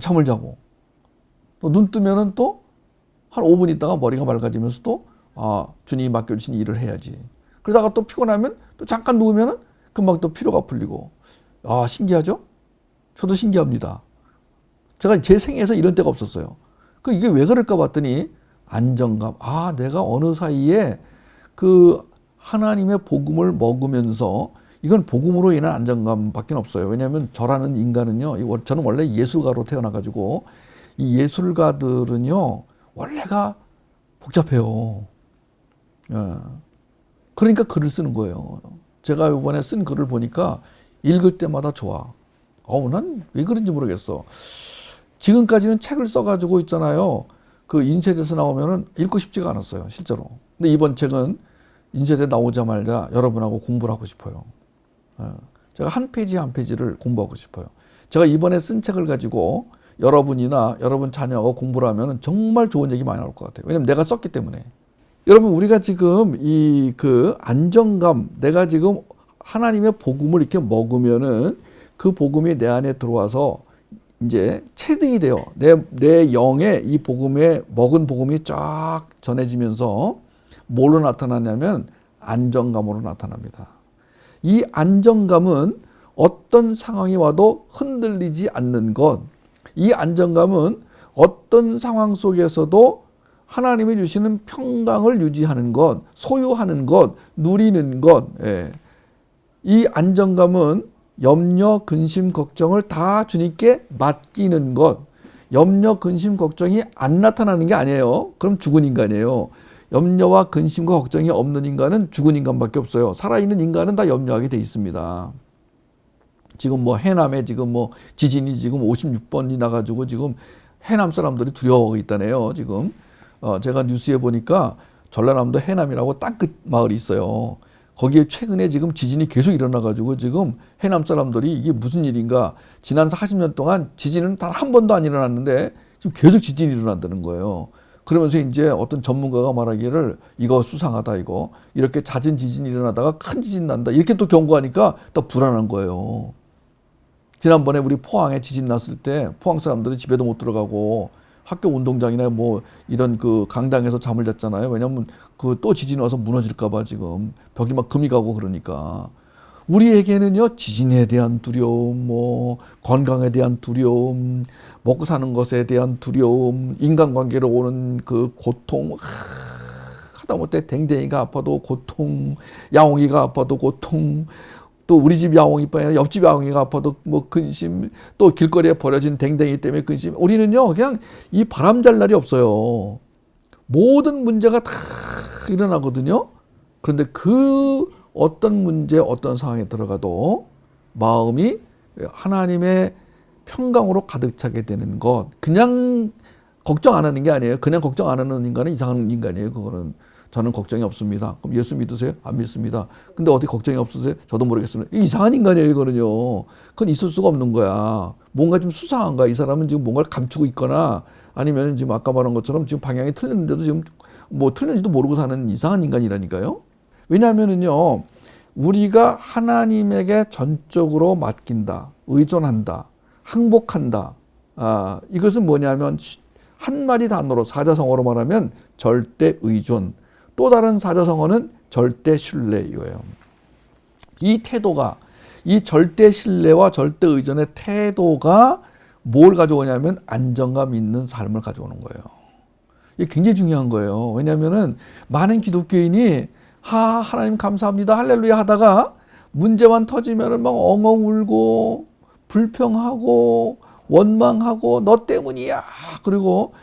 잠을 자고, 또 눈 뜨면은 또 한 5분 있다가 머리가 맑아지면서 또 주님이 맡겨주신 일을 해야지. 그러다가 또 피곤하면 또 잠깐 누우면은 금방 또 피로가 풀리고. 신기하죠? 저도 신기합니다. 제가 제 생애에서 이런 때가 없었어요. 이게 왜 그럴까 봤더니 안정감. 내가 어느 사이에 그 하나님의 복음을 먹으면서 이건 복음으로 인한 안정감밖에 없어요. 왜냐하면 저라는 인간은요, 저는 원래 예술가로 태어나가지고 이 예술가들은요 원래가 복잡해요. 예. 그러니까 글을 쓰는 거예요. 제가 이번에 쓴 글을 보니까 읽을 때마다 좋아. 난 왜 그런지 모르겠어. 지금까지는 책을 써가지고 있잖아요. 그 인쇄돼서 나오면은 읽고 싶지가 않았어요, 실제로. 근데 이번 책은 인쇄돼 나오자마자 여러분하고 공부를 하고 싶어요. 제가 한 페이지 한 페이지를 공부하고 싶어요. 제가 이번에 쓴 책을 가지고 여러분이나 여러분 자녀가 공부를 하면 정말 좋은 얘기 많이 나올 것 같아요. 왜냐면 내가 썼기 때문에. 여러분, 우리가 지금 그 안정감, 내가 지금 하나님의 복음을 이렇게 먹으면은 그 복음이 내 안에 들어와서 이제 체득이 돼요. 내 영에 이 먹은 복음이 쫙 전해지면서 뭘로 나타나냐면 안정감으로 나타납니다. 이 안정감은 어떤 상황이 와도 흔들리지 않는 것, 이 안정감은 어떤 상황 속에서도 하나님이 주시는 평강을 유지하는 것, 소유하는 것, 누리는 것, 이 안정감은 염려, 근심, 걱정을 다 주님께 맡기는 것. 염려, 근심, 걱정이 안 나타나는 게 아니에요. 그럼 죽은 인간이에요. 염려와 근심과 걱정이 없는 인간은 죽은 인간밖에 없어요. 살아있는 인간은 다 염려하게 돼 있습니다. 지금 해남에 지금 지진이 지금 56번이 나가지고 지금 해남 사람들이 두려워하고 있다네요. 지금 제가 뉴스에 보니까 전라남도 해남이라고 땅끝 마을이 있어요. 거기에 최근에 지금 지진이 계속 일어나가지고 지금 해남 사람들이 이게 무슨 일인가, 지난 40년 동안 지진은 단 한 번도 안 일어났는데 지금 계속 지진이 일어난다는 거예요. 그러면서 이제 어떤 전문가가 말하기를 이거 수상하다, 이거 이렇게 잦은 지진이 일어나다가 큰 지진 난다, 이렇게 또 경고하니까 또 불안한 거예요. 지난번에 우리 포항에 지진 났을 때 포항 사람들이 집에도 못 들어가고 학교 운동장이나 이런 그 강당에서 잠을 잤잖아요. 왜냐면 또 지진이 와서 무너질까봐 지금 벽이 막 금이 가고 그러니까. 우리에게는요, 지진에 대한 두려움, 건강에 대한 두려움, 먹고 사는 것에 대한 두려움, 인간관계로 오는 그 고통, 하다못해 댕댕이가 아파도 고통, 야옹이가 아파도 고통, 또 우리 집 야옹이뿐 아니라 옆집 야옹이가 아파도 근심, 또 길거리에 버려진 댕댕이 때문에 근심. 우리는요, 그냥 이 바람 잘 날이 없어요. 모든 문제가 다 일어나거든요. 그런데 그 어떤 문제, 어떤 상황에 들어가도 마음이 하나님의 평강으로 가득 차게 되는 것. 그냥 걱정 안 하는 게 아니에요. 그냥 걱정 안 하는 인간은 이상한 인간이에요. 그거는. 저는 걱정이 없습니다. 그럼 예수 믿으세요? 안 믿습니다. 근데 어떻게 걱정이 없으세요? 저도 모르겠습니다. 이상한 인간이에요, 이거는요. 그건 있을 수가 없는 거야. 뭔가 좀 수상한 거야. 이 사람은 지금 뭔가를 감추고 있거나 아니면 지금 아까 말한 것처럼 지금 방향이 틀렸는데도 지금 틀렸는지도 모르고 사는 이상한 인간이라니까요. 왜냐하면은요, 우리가 하나님에게 전적으로 맡긴다, 의존한다, 항복한다. 이것은 뭐냐면 한마디 단어로 사자성어로 말하면 절대 의존. 또 다른 사자성어는 절대 신뢰 이거예요. 이 태도가, 이 절대 신뢰와 절대 의존의 태도가 뭘 가져오냐면 안정감 있는 삶을 가져오는 거예요. 이게 굉장히 중요한 거예요. 왜냐하면은 많은 기독교인이 하나님 감사합니다, 할렐루야 하다가 문제만 터지면은 막 엉엉 울고 불평하고 원망하고 너 때문이야. 그리고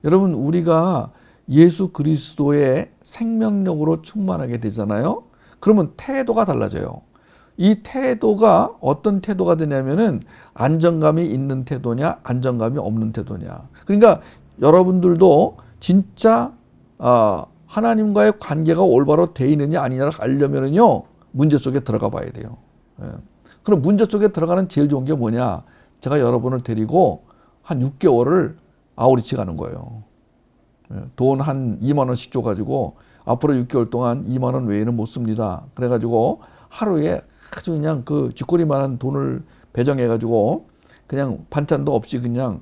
여러분, 우리가 예수 그리스도의 생명력으로 충만하게 되잖아요. 그러면 태도가 달라져요. 이 태도가 어떤 태도가 되냐면은 안정감이 있는 태도냐, 안정감이 없는 태도냐. 그러니까 여러분들도 진짜 하나님과의 관계가 올바로 돼 있느냐 아니냐를 알려면은요, 문제 속에 들어가 봐야 돼요. 그럼 문제 속에 들어가는 제일 좋은 게 뭐냐? 제가 여러분을 데리고 한 6개월을 아우리치 가는 거예요. 돈 한 2만 원씩 줘가지고 앞으로 6개월 동안 2만 원 외에는 못 씁니다. 그래가지고 하루에 아주 그냥 그 쥐꼬리만한 돈을 배정해가지고 그냥 반찬도 없이 그냥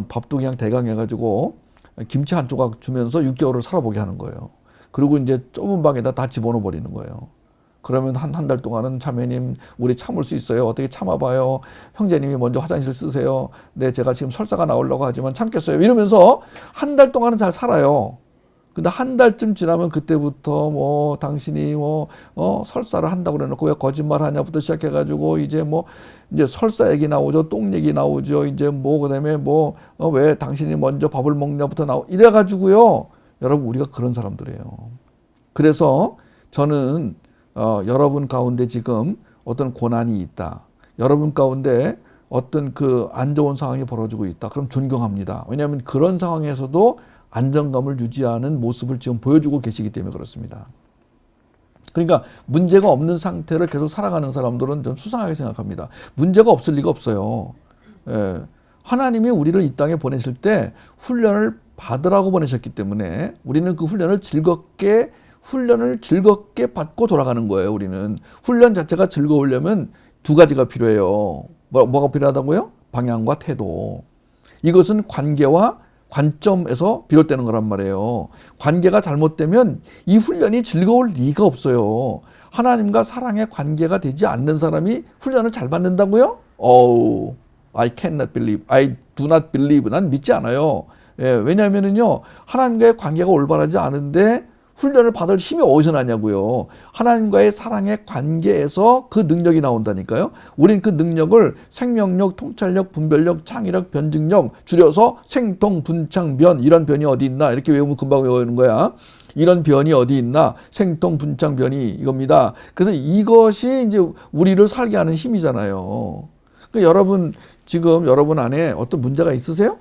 밥도 그냥 대강 해가지고 김치 한 조각 주면서 6개월을 살아보게 하는 거예요. 그리고 이제 좁은 방에다 다 집어넣어 버리는 거예요. 그러면 한 달 동안은 자매님 우리 참을 수 있어요. 어떻게 참아봐요. 형제님이 먼저 화장실 쓰세요. 네, 제가 지금 설사가 나오려고 하지만 참겠어요. 이러면서 한 달 동안은 잘 살아요. 근데 한 달쯤 지나면 그때부터 뭐 당신이 설사를 한다고 그래놓고 왜 거짓말 하냐부터 시작해가지고 이제 이제 설사 얘기 나오죠. 똥 얘기 나오죠. 이제 그다음에 왜 당신이 먼저 밥을 먹냐부터 이래가지고요. 여러분, 우리가 그런 사람들이에요. 그래서 저는 여러분 가운데 지금 어떤 고난이 있다. 여러분 가운데 어떤 그 안 좋은 상황이 벌어지고 있다. 그럼 존경합니다. 왜냐하면 그런 상황에서도 안정감을 유지하는 모습을 지금 보여주고 계시기 때문에 그렇습니다. 그러니까 문제가 없는 상태를 계속 살아가는 사람들은 좀 수상하게 생각합니다. 문제가 없을 리가 없어요. 예. 하나님이 우리를 이 땅에 보내실 때 훈련을 받으라고 보내셨기 때문에 우리는 그 훈련을 즐겁게 받고 돌아가는 거예요. 우리는 훈련 자체가 즐거우려면 두 가지가 필요해요. 뭐가 필요하다고요? 방향과 태도. 이것은 관계와 관점에서 비롯되는 거란 말이에요. 관계가 잘못되면 이 훈련이 즐거울 리가 없어요. 하나님과 사랑의 관계가 되지 않는 사람이 훈련을 잘 받는다고요? I cannot believe. I do not believe. 난 믿지 않아요. 예, 왜냐하면은요, 하나님과의 관계가 올바르지 않은데 훈련을 받을 힘이 어디서 나냐고요. 하나님과의 사랑의 관계에서 그 능력이 나온다니까요. 우린 그 능력을 생명력, 통찰력, 분별력, 창의력, 변증력, 줄여서 생통, 분창, 변, 이런 변이 어디 있나 이렇게 외우면 금방 외우는 거야. 이런 변이 어디 있나, 생통, 분창, 변이 이겁니다. 그래서 이것이 이제 우리를 살게 하는 힘이잖아요. 그러니까 여러분, 지금 여러분 안에 어떤 문제가 있으세요?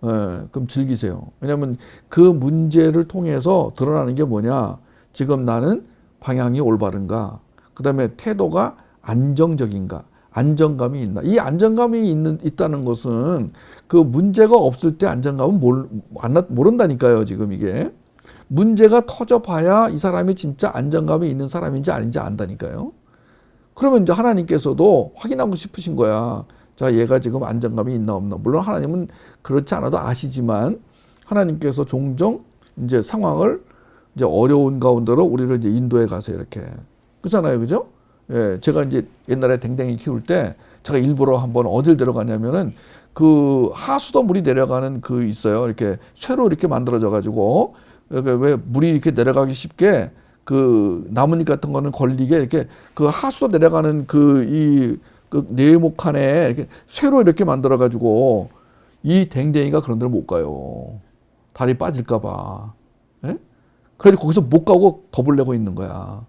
예, 그럼 즐기세요. 왜냐하면 그 문제를 통해서 드러나는 게 뭐냐? 지금 나는 방향이 올바른가? 그 다음에 태도가 안정적인가? 안정감이 있나? 이 안정감이 있다는 것은 그 문제가 없을 때 안정감은 모른다니까요. 지금 이게 문제가 터져봐야 이 사람이 진짜 안정감이 있는 사람인지 아닌지 안다니까요. 그러면 이제 하나님께서도 확인하고 싶으신 거야. 자, 얘가 지금 안정감이 있나 없나. 물론 하나님은 그렇지 않아도 아시지만 하나님께서 종종 이제 상황을 이제 어려운 가운데로 우리를 이제 인도해 가세요. 이렇게. 그렇잖아요. 그죠? 예, 제가 이제 옛날에 댕댕이 키울 때 제가 일부러 한번 어딜 데려가냐면은 그 하수도 물이 내려가는 그 있어요. 이렇게 쇠로 이렇게 만들어져 가지고 왜 물이 이렇게 내려가기 쉽게 그 나뭇잎 같은 거는 걸리게 이렇게 그 하수도 내려가는 그 네모칸에 이렇게 쇠로 이렇게 만들어가지고 이 댕댕이가 그런 데를 못 가요. 다리 빠질까봐. 예? 그래서 거기서 못 가고 겁을 내고 있는 거야.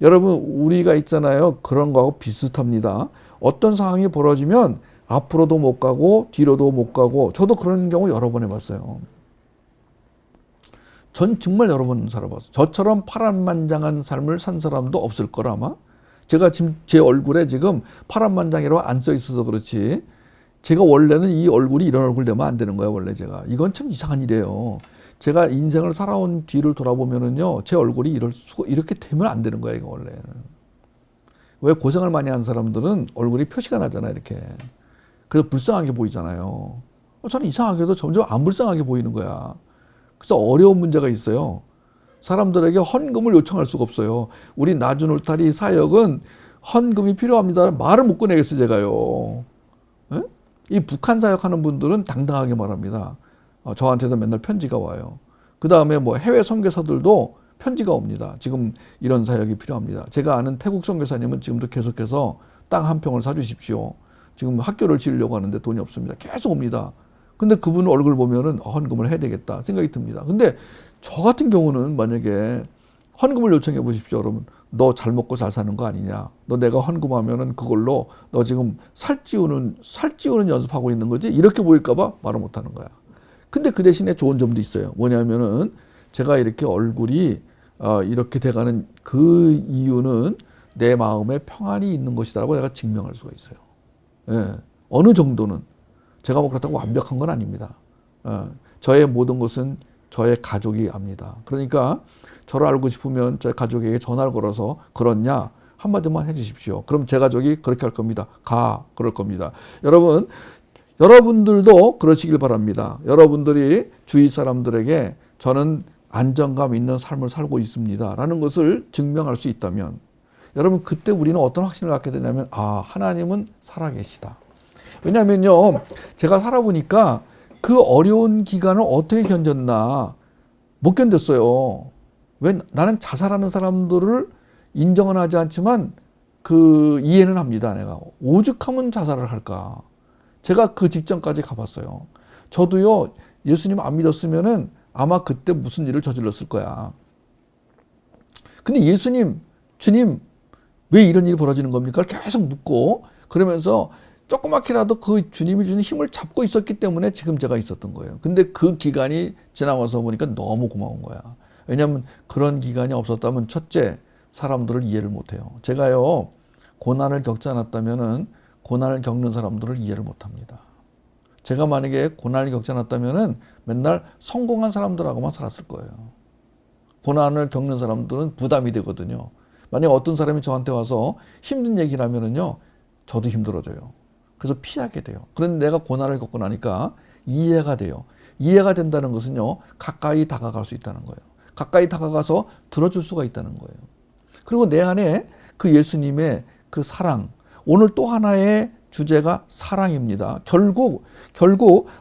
여러분, 우리가 있잖아요. 그런 거하고 비슷합니다. 어떤 상황이 벌어지면 앞으로도 못 가고 뒤로도 못 가고, 저도 그런 경우 여러 번 해봤어요. 전 정말 여러 번 살아봤어요. 저처럼 파란만장한 삶을 산 사람도 없을 거라 아마. 제가 지금 제 얼굴에 지금 파란만장이라고 안 써 있어서 그렇지, 제가 원래는 이 얼굴이 이런 얼굴 되면 안 되는 거야. 원래 제가. 이건 참 이상한 일이에요. 제가 인생을 살아온 뒤를 돌아보면은요, 제 얼굴이 이렇게 되면 안 되는 거야. 이거 원래는. 왜 고생을 많이 한 사람들은 얼굴이 표시가 나잖아요. 이렇게. 그래서 불쌍하게 보이잖아요. 저는 이상하게도 점점 안 불쌍하게 보이는 거야. 그래서 어려운 문제가 있어요. 사람들에게 헌금을 요청할 수가 없어요. 우리 나주놀타리 사역은 헌금이 필요합니다. 말을 못 꺼내겠어요, 제가요. 에? 이 북한 사역하는 분들은 당당하게 말합니다. 저한테도 맨날 편지가 와요. 그 다음에 뭐 해외 선교사들도 편지가 옵니다. 지금 이런 사역이 필요합니다. 제가 아는 태국 선교사님은 지금도 계속해서 땅 한 평을 사주십시오. 지금 학교를 지으려고 하는데 돈이 없습니다. 계속 옵니다. 근데 그분 얼굴 보면은 헌금을 해야 되겠다 생각이 듭니다. 근데 저 같은 경우는 만약에 헌금을 요청해 보십시오. 여러분, 너 잘 먹고 잘 사는 거 아니냐? 너 내가 헌금하면은 그걸로 너 지금 살 찌우는 연습하고 있는 거지? 이렇게 보일까봐 말을 못 하는 거야. 근데 그 대신에 좋은 점도 있어요. 뭐냐면은 제가 이렇게 얼굴이 이렇게 돼가는 그 이유는 내 마음에 평안이 있는 것이다라고 내가 증명할 수가 있어요. 예, 어느 정도는. 제가 뭐 그렇다고 완벽한 건 아닙니다. 저의 모든 것은 저의 가족이 압니다. 그러니까 저를 알고 싶으면 저의 가족에게 전화를 걸어서 그렇냐 한마디만 해주십시오. 그럼 제 가족이 그렇게 할 겁니다. 그럴 겁니다. 여러분들도 그러시길 바랍니다. 여러분들이 주위 사람들에게 저는 안정감 있는 삶을 살고 있습니다 라는 것을 증명할 수 있다면, 여러분, 그때 우리는 어떤 확신을 갖게 되냐면, 하나님은 살아계시다. 왜냐하면요, 제가 살아보니까 그 어려운 기간을 어떻게 견뎠나, 못 견뎠어요. 왜 나는 자살하는 사람들을 인정은 하지 않지만 그 이해는 합니다. 내가 오죽하면 자살을 할까. 제가 그 직전까지 가봤어요. 저도요, 예수님 안 믿었으면은 아마 그때 무슨 일을 저질렀을 거야. 근데 예수님, 주님, 왜 이런 일이 벌어지는 겁니까? 계속 묻고 그러면서 조그맣게라도 그 주님이 주는 힘을 잡고 있었기 때문에 지금 제가 있었던 거예요. 근데 그 기간이 지나와서 보니까 너무 고마운 거야. 왜냐하면 그런 기간이 없었다면 첫째, 사람들을 이해를 못해요. 제가요, 고난을 겪지 않았다면은 고난을 겪는 사람들을 이해를 못합니다. 제가 만약에 고난을 겪지 않았다면은 맨날 성공한 사람들하고만 살았을 거예요. 고난을 겪는 사람들은 부담이 되거든요. 만약 어떤 사람이 저한테 와서 힘든 얘기를 하면은요, 저도 힘들어져요. 그래서 피하게 돼요. 그런데 내가 고난을 겪고 나니까 이해가 돼요. 이해가 된다는 것은요, 가까이 다가갈 수 있다는 거예요. 가까이 다가가서 들어줄 수가 있다는 거예요. 그리고 내 안에 그 예수님의 그 사랑, 오늘 또 하나의 주제가 사랑입니다. 결국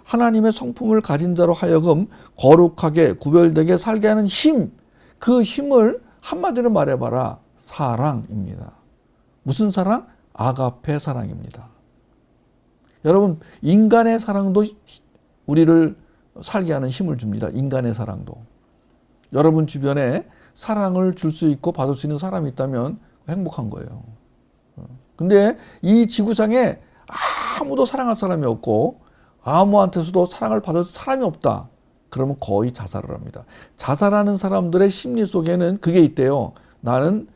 하나님의 성품을 가진 자로 하여금 거룩하게 구별되게 살게 하는 힘, 그 힘을 한마디로 말해봐라. 사랑입니다. 무슨 사랑? 아가페 사랑입니다. 여러분, 인간의 사랑도 우리를 살게 하는 힘을 줍니다. 인간의 사랑도. 여러분 주변에 사랑을 줄 수 있고 받을 수 있는 사람이 있다면 행복한 거예요. 근데 이 지구상에 아무도 사랑할 사람이 없고 아무한테서도 사랑을 받을 사람이 없다. 그러면 거의 자살을 합니다. 자살하는 사람들의 심리 속에는 그게 있대요. 나는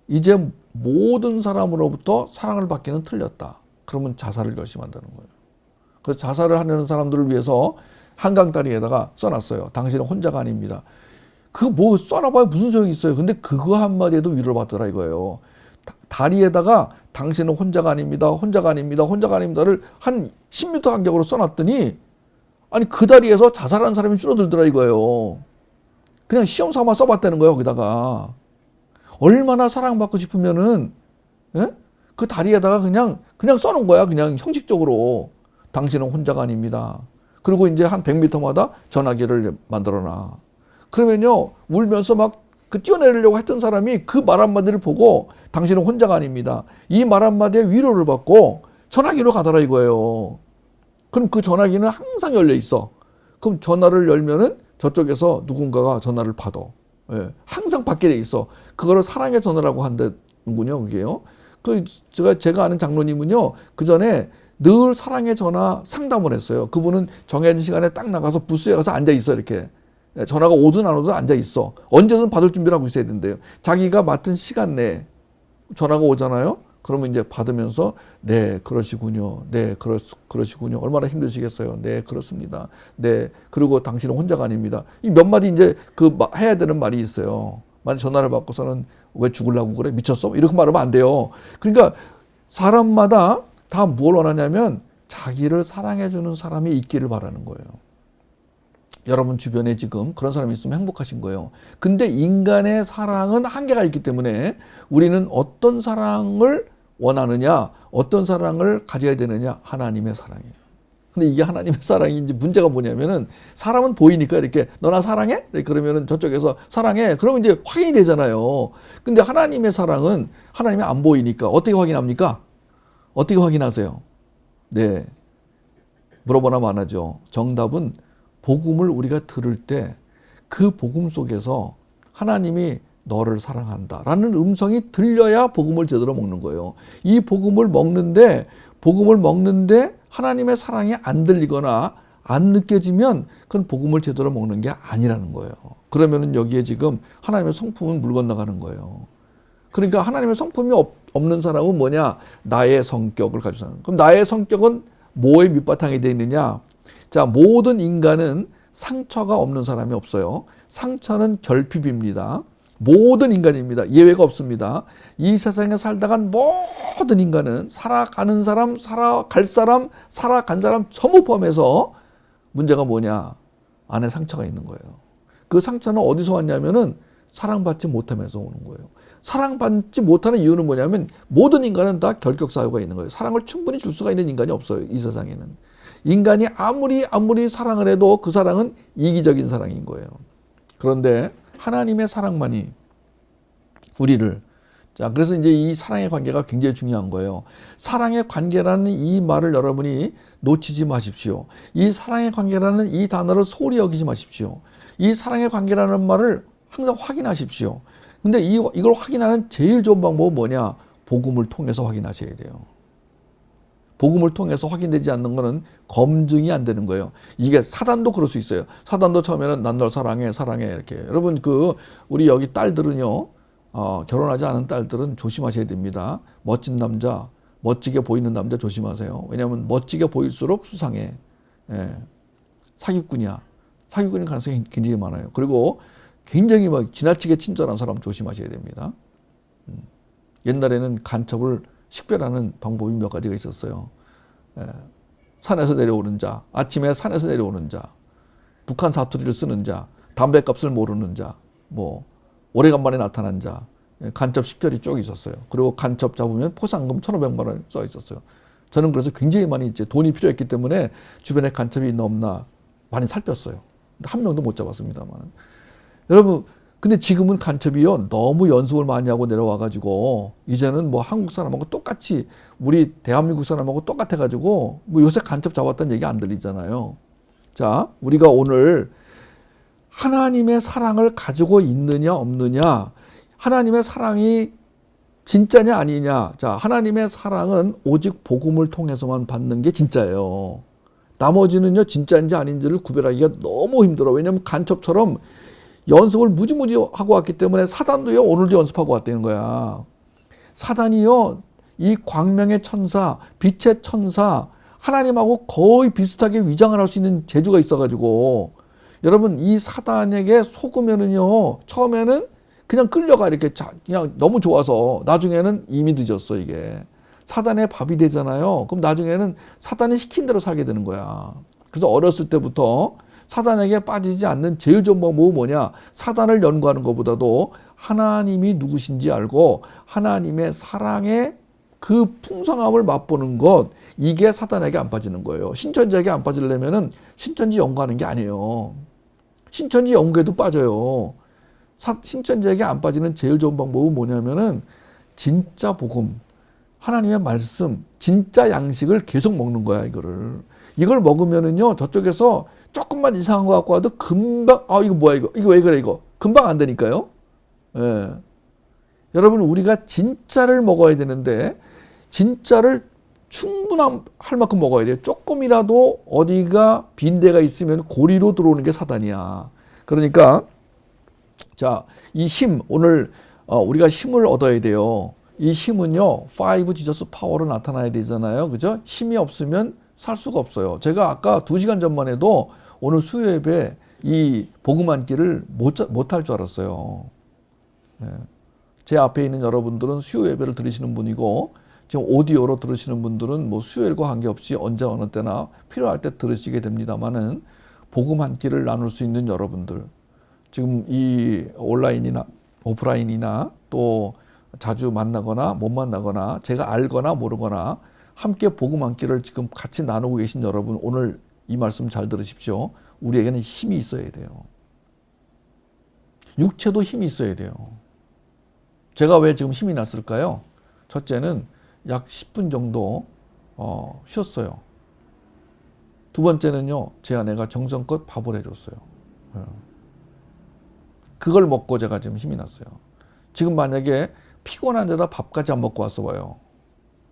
이제 모든 사람으로부터 사랑을 받기는 틀렸다. 그러면 자살을 결심한다는 거예요. 그래서 자살을 하려는 사람들을 위해서 한강다리에다가 써놨어요. 당신은 혼자가 아닙니다. 그거 뭐 써놔봐야 무슨 소용이 있어요. 근데 그거 한마디에도 위로를 받더라 이거예요. 다리에다가 당신은 혼자가 아닙니다. 혼자가 아닙니다. 혼자가 아닙니다를 한 10m 간격으로 써놨더니 아니 그 다리에서 자살하는 사람이 줄어들더라 이거예요. 그냥 시험 삼아 써봤다는 거예요. 거기다가. 얼마나 사랑받고 싶으면은 예? 그 다리에다가 그냥 써놓은 거야. 그냥 형식적으로. 당신은 혼자가 아닙니다. 그리고 이제 한 100m마다 전화기를 만들어놔. 그러면요, 울면서 막 그 뛰어내리려고 했던 사람이 그 말 한마디를 보고 당신은 혼자가 아닙니다. 이 말 한마디에 위로를 받고 전화기로 가더라 이거예요. 그럼 그 전화기는 항상 열려 있어. 그럼 전화를 열면은 저쪽에서 누군가가 전화를 받아. 예, 항상 받게 돼 있어. 그거를 사랑의 전화라고 한다는군요, 그게요. 제가 아는 장로님은요, 그 전에 늘 사랑의 전화 상담을 했어요. 그분은 정해진 시간에 딱 나가서 부스에 가서 앉아 있어, 이렇게. 전화가 오든 안 오든 앉아 있어. 언제든 받을 준비를 하고 있어야 된대요. 자기가 맡은 시간 내에 전화가 오잖아요. 그러면 이제 받으면서 네, 그러시군요. 네, 그러시군요. 얼마나 힘드시겠어요. 네, 그렇습니다. 네, 그리고 당신은 혼자가 아닙니다. 이 몇 마디 이제 해야 되는 말이 있어요. 만약 전화를 받고서는 왜 죽으려고 그래? 미쳤어? 이렇게 말하면 안 돼요. 그러니까 사람마다 다 뭘 원하냐면 자기를 사랑해주는 사람이 있기를 바라는 거예요. 여러분 주변에 지금 그런 사람이 있으면 행복하신 거예요. 근데 인간의 사랑은 한계가 있기 때문에 우리는 어떤 사랑을 원하느냐, 어떤 사랑을 가져야 되느냐, 하나님의 사랑이에요. 근데 이게 하나님의 사랑인지 문제가 뭐냐면은 사람은 보이니까 이렇게 너 나 사랑해? 그러면은 저쪽에서 사랑해. 그러면 이제 확인이 되잖아요. 근데 하나님의 사랑은 하나님이 안 보이니까 어떻게 확인합니까? 어떻게 확인하세요? 네. 물어보나 마나죠. 정답은 복음을 우리가 들을 때 그 복음 속에서 하나님이 너를 사랑한다라는 음성이 들려야 복음을 제대로 먹는 거예요. 이 복음을 먹는데 하나님의 사랑이 안 들리거나 안 느껴지면 그건 복음을 제대로 먹는 게 아니라는 거예요. 그러면은 여기에 지금 하나님의 성품은 물 건너가는 거예요. 그러니까 하나님의 성품이 없는 사람은 뭐냐? 나의 성격을 가지고 사는. 그럼 나의 성격은 뭐의 밑바탕이 되어 있느냐? 자, 모든 인간은 상처가 없는 사람이 없어요. 상처는 결핍입니다. 모든 인간입니다. 예외가 없습니다. 이 세상에 살다간 모든 인간은 살아가는 사람, 살아갈 사람, 살아간 사람 전부 포함해서 문제가 뭐냐? 안에 상처가 있는 거예요. 그 상처는 어디서 왔냐면은 사랑받지 못하면서 오는 거예요. 사랑받지 못하는 이유는 뭐냐면 모든 인간은 다 결격사유가 있는 거예요. 사랑을 충분히 줄 수가 있는 인간이 없어요. 이 세상에는. 인간이 아무리 사랑을 해도 그 사랑은 이기적인 사랑인 거예요. 그런데 하나님의 사랑만이 우리를, 자, 그래서 이제 이 사랑의 관계가 굉장히 중요한 거예요. 사랑의 관계라는 이 말을 여러분이 놓치지 마십시오. 이 사랑의 관계라는 이 단어를 소홀히 여기지 마십시오. 이 사랑의 관계라는 말을 항상 확인하십시오. 근데 이걸 확인하는 제일 좋은 방법은 뭐냐? 복음을 통해서 확인하셔야 돼요. 복음을 통해서 확인되지 않는 거는 검증이 안 되는 거예요. 이게 사단도 그럴 수 있어요. 사단도 처음에는 난 널 사랑해, 사랑해 이렇게. 여러분 우리 여기 딸들은요. 결혼하지 않은 딸들은 조심하셔야 됩니다. 멋진 남자, 멋지게 보이는 남자 조심하세요. 왜냐하면 멋지게 보일수록 수상해. 예. 사기꾼이야. 사기꾼인 가능성이 굉장히 많아요. 그리고 굉장히 막 지나치게 친절한 사람 조심하셔야 됩니다. 옛날에는 간첩을 식별하는 방법이 몇 가지가 있었어요. 예. 산에서 내려오는 자, 아침에 산에서 내려오는 자, 북한 사투리를 쓰는 자, 담배값을 모르는 자, 오래간만에 나타난 자, 간첩 식별이 쭉 있었어요. 그리고 간첩 잡으면 포상금 1,500만 원 써 있었어요. 저는 그래서 굉장히 많이 이제 돈이 필요했기 때문에 주변에 간첩이 있나 없나 많이 살폈어요. 한 명도 못 잡았습니다만. 여러분, 근데 지금은 간첩이요, 너무 연습을 많이 하고 내려와가지고, 이제는 한국 사람하고 똑같이, 우리 대한민국 사람하고 똑같아가지고, 요새 간첩 잡았다는 얘기 안 들리잖아요. 자, 우리가 오늘 하나님의 사랑을 가지고 있느냐 없느냐, 하나님의 사랑이 진짜냐 아니냐. 자, 하나님의 사랑은 오직 복음을 통해서만 받는 게 진짜예요. 나머지는요, 진짜인지 아닌지를 구별하기가 너무 힘들어. 왜냐하면 간첩처럼 연습을 무지무지 하고 왔기 때문에 사단도요, 오늘도 연습하고 왔다는 거야. 사단이요, 이 광명의 천사, 빛의 천사, 하나님하고 거의 비슷하게 위장을 할 수 있는 재주가 있어가지고, 여러분, 이 사단에게 속으면은요, 처음에는 그냥 끌려가, 이렇게 그냥 너무 좋아서, 나중에는 이미 늦었어, 이게. 사단의 밥이 되잖아요. 그럼 나중에는 사단이 시킨 대로 살게 되는 거야. 그래서 어렸을 때부터 사단에게 빠지지 않는 제일 좋은 방법은 뭐냐? 사단을 연구하는 것보다도 하나님이 누구신지 알고 하나님의 사랑의 그 풍성함을 맛보는 것, 이게 사단에게 안 빠지는 거예요. 신천지에게 안 빠지려면은 신천지 연구하는 게 아니에요. 신천지 연구에도 빠져요. 신천지에게 안 빠지는 제일 좋은 방법은 뭐냐면은 진짜 복음, 하나님의 말씀, 진짜 양식을 계속 먹는 거야, 이걸 먹으면은요, 저쪽에서 조금만 이상한 거 갖고 와도 금방, 이거 뭐야, 이거 왜 그래, 이거. 금방 안 되니까요. 예. 여러분, 우리가 진짜를 먹어야 되는데, 진짜를 충분할 만큼 먹어야 돼요. 조금이라도 어디가 빈대가 있으면 고리로 들어오는 게 사단이야. 그러니까, 자, 이 힘, 오늘, 우리가 힘을 얻어야 돼요. 이 힘은요, 5 지저스 파워로 나타나야 되잖아요. 그죠? 힘이 없으면 살 수가 없어요. 제가 아까 2시간 전만 해도 오늘 수요 예배 이 복음 앉기를 못할 줄 알았어요. 네. 제 앞에 있는 여러분들은 수요 예배를 들으시는 분이고, 지금 오디오로 들으시는 분들은 수요일과 관계없이 언제 어느 때나 필요할 때 들으시게 됩니다만은, 복음 앉기를 나눌 수 있는 여러분들, 지금 이 온라인이나 오프라인이나 또 자주 만나거나 못 만나거나 제가 알거나 모르거나 함께 복음 앉기를 지금 같이 나누고 계신 여러분, 오늘 이 말씀 잘 들으십시오. 우리에게는 힘이 있어야 돼요. 육체도 힘이 있어야 돼요. 제가 왜 지금 힘이 났을까요? 첫째는 약 10분 정도 쉬었어요. 두 번째는요, 제 아내가 정성껏 밥을 해줬어요. 그걸 먹고 제가 지금 힘이 났어요. 지금 만약에 피곤한 데다 밥까지 안 먹고 왔어 봐요.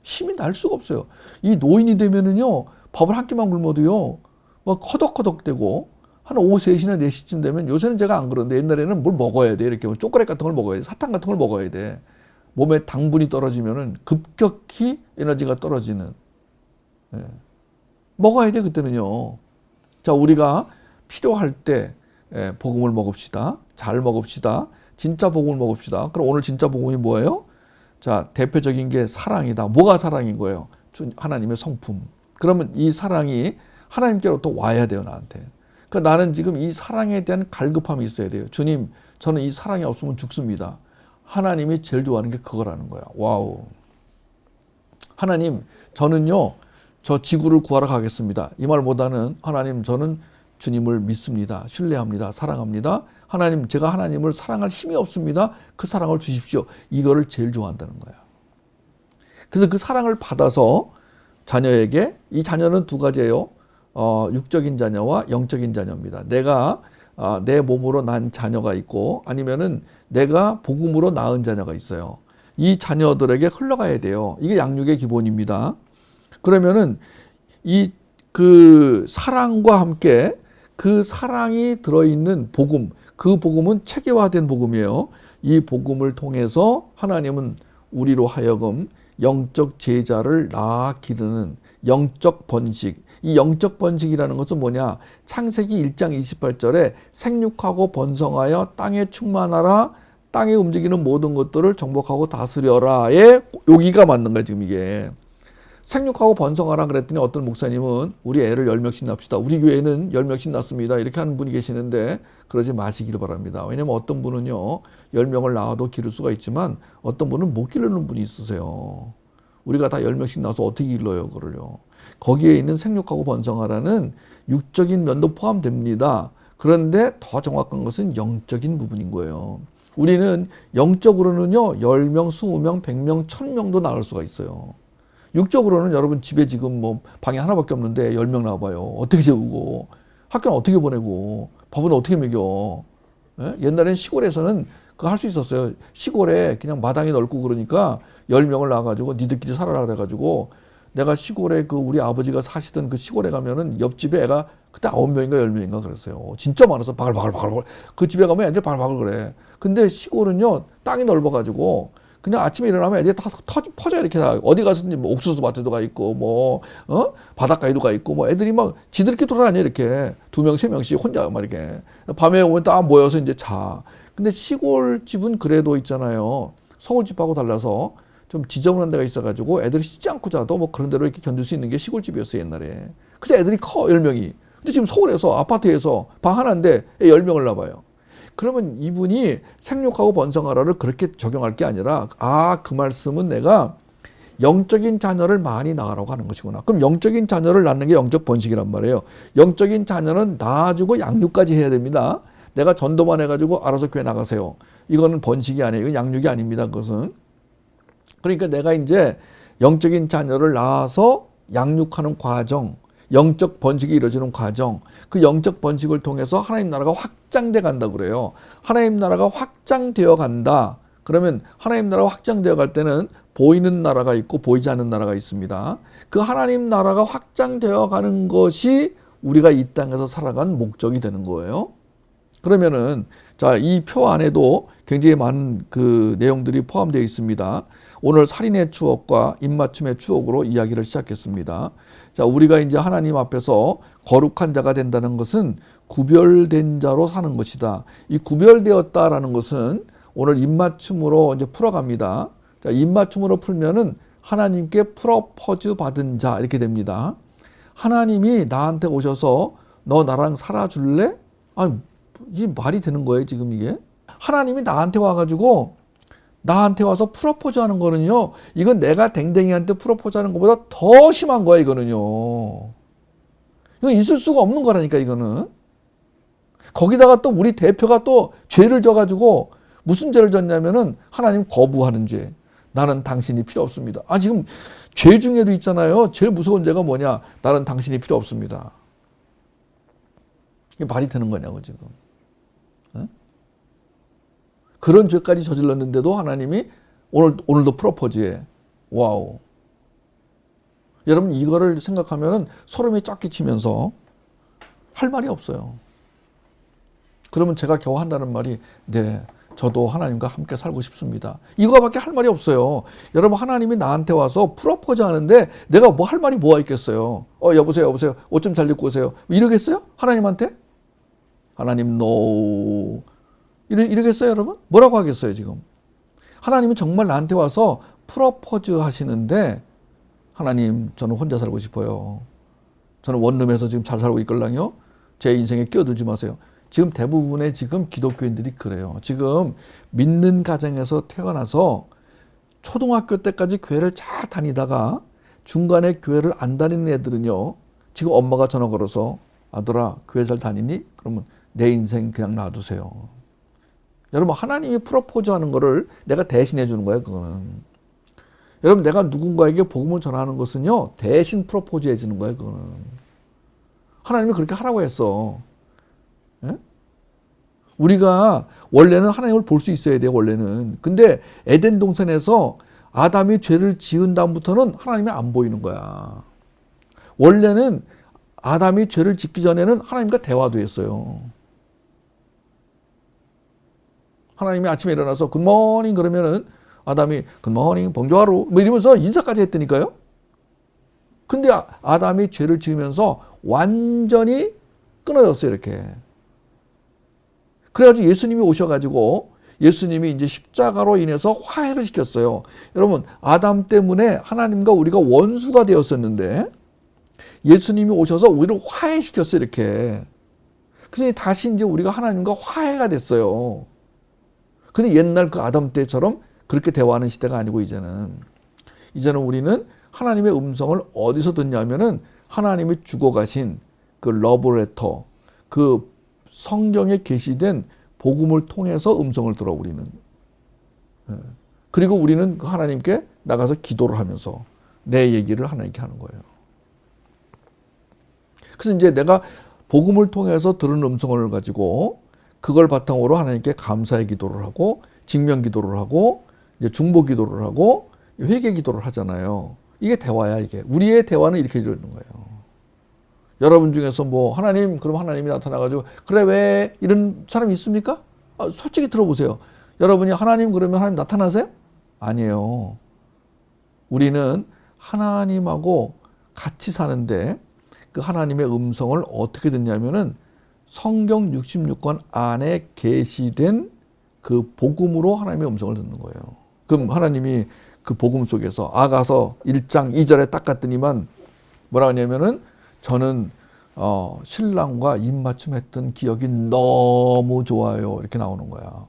힘이 날 수가 없어요. 이 노인이 되면은요, 밥을 한 끼만 굶어도요, 막 허덕허덕대고, 한 오후 3시나 4시쯤 되면, 요새는 제가 안 그러는데 옛날에는 뭘 먹어야 돼. 이렇게 초콜릿 같은 걸 먹어야 돼. 사탕 같은 걸 먹어야 돼. 몸에 당분이 떨어지면은 급격히 에너지가 떨어지는. 예. 먹어야 돼, 그때는요. 자, 우리가 필요할 때 복음을 먹읍시다. 잘 먹읍시다. 진짜 복음을 먹읍시다. 그럼 오늘 진짜 복음이 뭐예요? 자, 대표적인 게 사랑이다. 뭐가 사랑인 거예요? 하나님의 성품. 그러면 이 사랑이 하나님께로부터 와야 돼요, 나한테. 그러니까 나는 지금 이 사랑에 대한 갈급함이 있어야 돼요. 주님, 저는 이 사랑이 없으면 죽습니다. 하나님이 제일 좋아하는 게 그거라는 거야. 와우. 하나님, 저는요, 저 지구를 구하러 가겠습니다. 이 말보다는 하나님, 저는 주님을 믿습니다. 신뢰합니다. 사랑합니다. 하나님, 제가 하나님을 사랑할 힘이 없습니다. 그 사랑을 주십시오. 이거를 제일 좋아한다는 거예요. 그래서 그 사랑을 받아서 자녀에게, 이 자녀는 두 가지예요. 육적인 자녀와 영적인 자녀입니다. 내가 내 몸으로 난 자녀가 있고 아니면은 내가 복음으로 낳은 자녀가 있어요. 이 자녀들에게 흘러가야 돼요. 이게 양육의 기본입니다. 그러면은 그 사랑과 함께 그 사랑이 들어있는 복음, 그 복음은 체계화된 복음이에요. 이 복음을 통해서 하나님은 우리로 하여금 영적 제자를 낳아 기르는 영적 번식. 이 영적 번식이라는 것은 뭐냐? 창세기 1장 28절에 생육하고 번성하여 땅에 충만하라, 땅에 움직이는 모든 것들을 정복하고 다스려라에 여기가 맞는 거야 지금 이게. 생육하고 번성하라 그랬더니 어떤 목사님은 우리 애를 10명씩 낳읍시다. 우리 교회는 10명씩 낳습니다. 이렇게 하는 분이 계시는데 그러지 마시기를 바랍니다. 왜냐면 어떤 분은요 10명을 낳아도 기를 수가 있지만 어떤 분은 못 기르는 분이 있으세요. 우리가 다 10명씩 낳아서 어떻게 길러요 그걸요. 거기에 있는 생육하고 번성하라는 육적인 면도 포함됩니다. 그런데 더 정확한 것은 영적인 부분인 거예요. 우리는 영적으로는요 10명, 20명, 100명, 1000명도 낳을 수가 있어요. 육적으로는 여러분 집에 지금 뭐 방이 하나밖에 없는데 10명 나와봐요. 어떻게 재우고 학교는 어떻게 보내고 밥은 어떻게 먹여. 예? 옛날엔 시골에서는 그거 할 수 있었어요. 시골에 그냥 마당이 넓고 그러니까 10명을 낳아가지고 니들끼리 살아라 그래가지고 내가 시골에 그 우리 아버지가 사시던 그 시골에 가면은 옆집에 애가 그때 9명인가 10명인가 그랬어요. 진짜 많아서 바글바글 그 집에 가면 애들 바글바글 그래. 근데 시골은요 땅이 넓어가지고 그냥 아침에 일어나면 애들이 다 퍼져 이렇게 다 어디 가서든지 뭐 옥수수 밭에도 가 있고 뭐 바닷가에도 가 있고 뭐 애들이 막 지들끼리 돌아다녀 이렇게 2명 3명씩 혼자 막 이렇게 밤에 오면 딱 모여서 이제 자. 근데 시골집은 그래도 있잖아요. 서울집하고 달라서 좀 지저분한 데가 있어가지고 애들이 씻지 않고 자도 뭐 그런 데로 이렇게 견딜 수 있는 게 시골집이었어요 옛날에. 그래서 애들이 커 10명이. 근데 지금 서울에서 아파트에서 방 하나인데 애 10명을 낳아요. 그러면 이분이 생육하고 번성하라를 그렇게 적용할 게 아니라 그 말씀은 내가 영적인 자녀를 많이 낳으라고 하는 것이구나. 그럼 영적인 자녀를 낳는 게 영적 번식이란 말이에요. 영적인 자녀는 낳아주고 양육까지 해야 됩니다. 내가 전도만 해가지고 알아서 교회 나가세요. 이거는 번식이 아니에요. 이건 양육이 아닙니다. 그것은. 그러니까 내가 이제 영적인 자녀를 낳아서 양육하는 과정, 영적 번식이 이루어지는 과정, 그 영적 번식을 통해서 하나님 나라가 확장돼 간다 그래요. 하나님 나라가 확장되어 간다. 그러면 하나님 나라가 확장되어 갈 때는 보이는 나라가 있고 보이지 않는 나라가 있습니다. 그 하나님 나라가 확장되어 가는 것이 우리가 이 땅에서 살아간 목적이 되는 거예요. 그러면은 자, 이 표 안에도 굉장히 많은 그 내용들이 포함되어 있습니다. 오늘 살인의 추억과 입맞춤의 추억으로 이야기를 시작했습니다. 자, 우리가 이제 하나님 앞에서 거룩한 자가 된다는 것은 구별된 자로 사는 것이다. 이 구별되었다라는 것은 오늘 입맞춤으로 이제 풀어갑니다. 자, 입맞춤으로 풀면은 하나님께 프로포즈 받은 자 이렇게 됩니다. 하나님이 나한테 오셔서 너 나랑 살아줄래? 이게 말이 되는 거예요 지금 이게? 하나님이 나한테 와가지고 나한테 와서 프로포즈 하는 거는요, 이건 내가 댕댕이한테 프로포즈 하는 것보다 더 심한 거야 이거는요. 이건 있을 수가 없는 거라니까 이거는. 거기다가 또 우리 대표가 또 죄를 져가지고 무슨 죄를 졌냐면은 하나님 거부하는 죄. 나는 당신이 필요 없습니다. 지금 죄 중에도 있잖아요. 제일 무서운 죄가 뭐냐? 나는 당신이 필요 없습니다. 이게 말이 되는 거냐고 지금. 그런 죄까지 저질렀는데도 하나님이 오늘도 프로포즈해. 와우. 여러분 이거를 생각하면은 소름이 쫙 끼치면서 할 말이 없어요. 그러면 제가 겨우 한다는 말이 네, 저도 하나님과 함께 살고 싶습니다. 이거밖에 할 말이 없어요. 여러분 하나님이 나한테 와서 프로포즈 하는데 내가 뭐 할 말이 뭐가 있겠어요. 여보세요. 옷 좀 잘 입고 오세요. 이러겠어요? 하나님한테? 하나님 노. 이러겠어요 여러분? 뭐라고 하겠어요 지금? 하나님은 정말 나한테 와서 프로포즈 하시는데 하나님 저는 혼자 살고 싶어요. 저는 원룸에서 지금 잘 살고 있걸랑요. 제 인생에 끼어들지 마세요. 지금 대부분의 지금 기독교인들이 그래요. 지금 믿는 가정에서 태어나서 초등학교 때까지 교회를 잘 다니다가 중간에 교회를 안 다니는 애들은요. 지금 엄마가 전화 걸어서 아들아 교회 잘 다니니? 그러면 내 인생 그냥 놔두세요. 여러분 하나님이 프로포즈하는 거를 내가 대신해 주는 거예요. 그거는. 여러분 내가 누군가에게 복음을 전하는 것은요 대신 프로포즈 해주는 거예요. 그거는. 하나님이 그렇게 하라고 했어. 예? 우리가 원래는 하나님을 볼 수 있어야 돼요. 원래는. 근데 에덴 동산에서 아담이 죄를 지은 다음부터는 하나님이 안 보이는 거야. 원래는 아담이 죄를 짓기 전에는 하나님과 대화도 했어요. 하나님이 아침에 일어나서 굿모닝 그러면은 아담이 굿모닝 봉조하루 뭐 이러면서 인사까지 했다니까요. 근데 아담이 죄를 지으면서 완전히 끊어졌어요. 이렇게. 그래가지고 예수님이 오셔가지고 예수님이 이제 십자가로 인해서 화해를 시켰어요. 여러분 아담 때문에 하나님과 우리가 원수가 되었었는데 예수님이 오셔서 우리를 화해시켰어요. 이렇게. 그래서 다시 이제 우리가 하나님과 화해가 됐어요. 근데 옛날 그 아담 때처럼 그렇게 대화하는 시대가 아니고 이제는 우리는 하나님의 음성을 어디서 듣냐면은 하나님이 죽어가신 그 러브레터, 그 성경에 게시된 복음을 통해서 음성을 들어 우리는. 그리고 우리는 그 하나님께 나가서 기도를 하면서 내 얘기를 하나님께 하는 거예요. 그래서 이제 내가 복음을 통해서 들은 음성을 가지고 그걸 바탕으로 하나님께 감사의 기도를 하고 직면 기도를 하고 이제 중보 기도를 하고 회개 기도를 하잖아요. 이게 대화야 이게. 우리의 대화는 이렇게 이루어지는 거예요. 여러분 중에서 뭐 하나님 그럼 하나님이 나타나가지고 그래 왜 이런 사람이 있습니까? 솔직히 들어보세요. 여러분이 하나님 그러면 하나님 나타나세요? 아니에요. 우리는 하나님하고 같이 사는데 그 하나님의 음성을 어떻게 듣냐면은 성경 66권 안에 게시된 그 복음으로 하나님의 음성을 듣는 거예요. 그럼 하나님이 그 복음 속에서 아가서 1장 2절에 딱 갔더니만 뭐라 하냐면은 저는 신랑과 입맞춤했던 기억이 너무 좋아요. 이렇게 나오는 거야.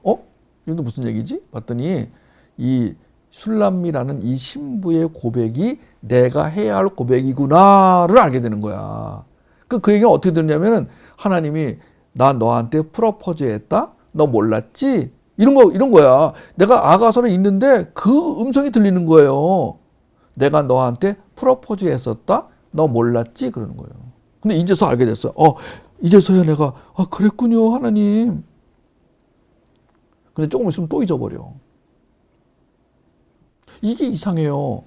이것도 무슨 얘기지? 봤더니 이 슐람미라는 이 신부의 고백이 내가 해야 할 고백이구나를 알게 되는 거야. 그 얘기는 어떻게 듣냐면은 하나님이 나 너한테 프로포즈 했다? 너 몰랐지? 이런 거야. 내가 아가서를 읽는데 그 음성이 들리는 거예요. 내가 너한테 프로포즈 했었다? 너 몰랐지? 그러는 거예요. 근데 이제서 알게 됐어. 이제서야 내가, 그랬군요, 하나님. 근데 조금 있으면 또 잊어버려. 이게 이상해요.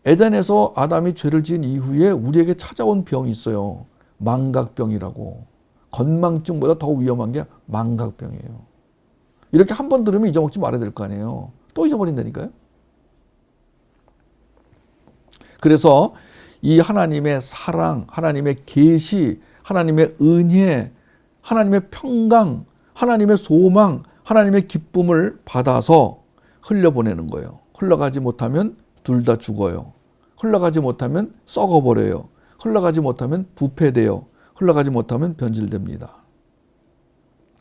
에덴에서 아담이 죄를 지은 이후에 우리에게 찾아온 병이 있어요. 망각병이라고. 건망증보다 더 위험한 게 망각병이에요. 이렇게 한 번 들으면 잊어먹지 말아야 될 거 아니에요. 또 잊어버린다니까요. 그래서 이 하나님의 사랑, 하나님의 계시, 하나님의 은혜, 하나님의 평강, 하나님의 소망, 하나님의 기쁨을 받아서 흘려보내는 거예요. 흘러가지 못하면 둘 다 죽어요. 흘러가지 못하면 썩어버려요. 흘러가지 못하면 부패돼요. 흘러가지 못하면 변질됩니다.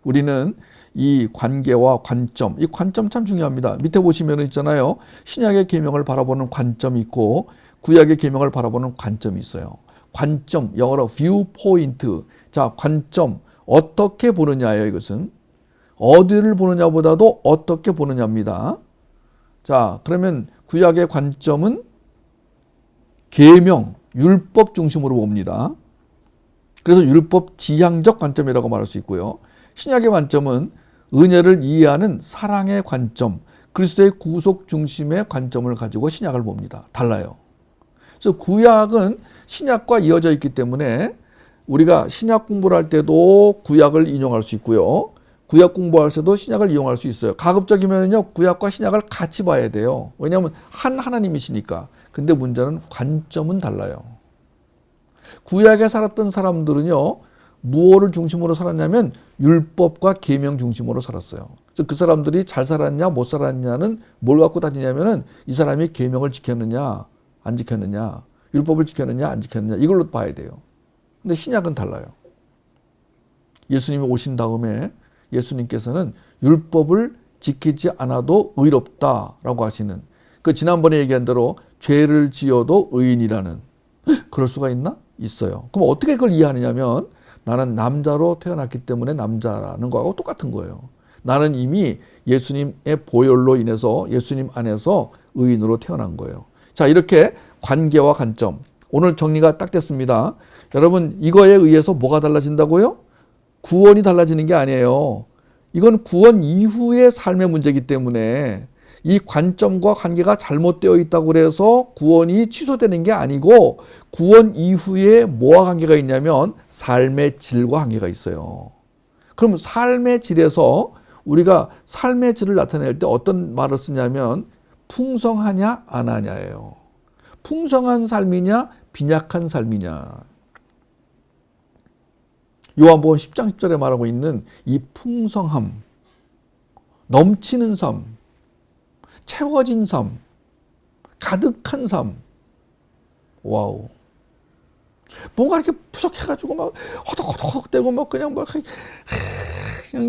우리는 이 관계와 관점, 이 관점 참 중요합니다. 밑에 보시면 있잖아요. 신약의 계명을 바라보는 관점이 있고 구약의 계명을 바라보는 관점이 있어요. 관점, 영어로 viewpoint. 자, 관점, 어떻게 보느냐예요, 이것은. 어디를 보느냐보다도 어떻게 보느냐입니다. 자, 그러면 구약의 관점은 계명, 율법 중심으로 봅니다. 그래서 율법 지향적 관점이라고 말할 수 있고요. 신약의 관점은 은혜를 이해하는 사랑의 관점, 그리스도의 구속 중심의 관점을 가지고 신약을 봅니다. 달라요. 그래서 구약은 신약과 이어져 있기 때문에 우리가 신약 공부를 할 때도 구약을 인용할 수 있고요. 구약 공부할 때도 신약을 이용할 수 있어요. 가급적이면요, 구약과 신약을 같이 봐야 돼요. 왜냐하면 한 하나님이시니까. 근데 문제는 관점은 달라요. 구약에 살았던 사람들은요, 무엇을 중심으로 살았냐면 율법과 계명 중심으로 살았어요. 그래서 그 사람들이 잘 살았냐 못 살았냐는 뭘 갖고 따지냐면은 이 사람이 계명을 지켰느냐 안 지켰느냐, 율법을 지켰느냐 안 지켰느냐 이걸로 봐야 돼요. 근데 신약은 달라요. 예수님이 오신 다음에 예수님께서는 율법을 지키지 않아도 의롭다라고 하시는, 그 지난번에 얘기한 대로 죄를 지어도 의인이라는, 그럴 수가 있나? 있어요. 그럼 어떻게 그걸 이해하느냐면 나는 남자로 태어났기 때문에 남자라는 거하고 똑같은 거예요. 나는 이미 예수님의 보혈로 인해서 예수님 안에서 의인으로 태어난 거예요. 자, 이렇게 관계와 관점. 오늘 정리가 딱 됐습니다. 여러분, 이거에 의해서 뭐가 달라진다고요? 구원이 달라지는 게 아니에요. 이건 구원 이후의 삶의 문제이기 때문에 이 관점과 관계가 잘못되어 있다고 해서 구원이 취소되는 게 아니고 구원 이후에 뭐와 관계가 있냐면 삶의 질과 관계가 있어요. 그럼 삶의 질에서 우리가 삶의 질을 나타낼 때 어떤 말을 쓰냐면 풍성하냐 안 하냐예요. 풍성한 삶이냐 빈약한 삶이냐. 요한복음 10장 10절에 말하고 있는 이 풍성함, 넘치는 삶, 채워진 삶, 가득한 삶. 와우. 뭔가 이렇게 부족해가지고 막 허덕허덕대고 막 그냥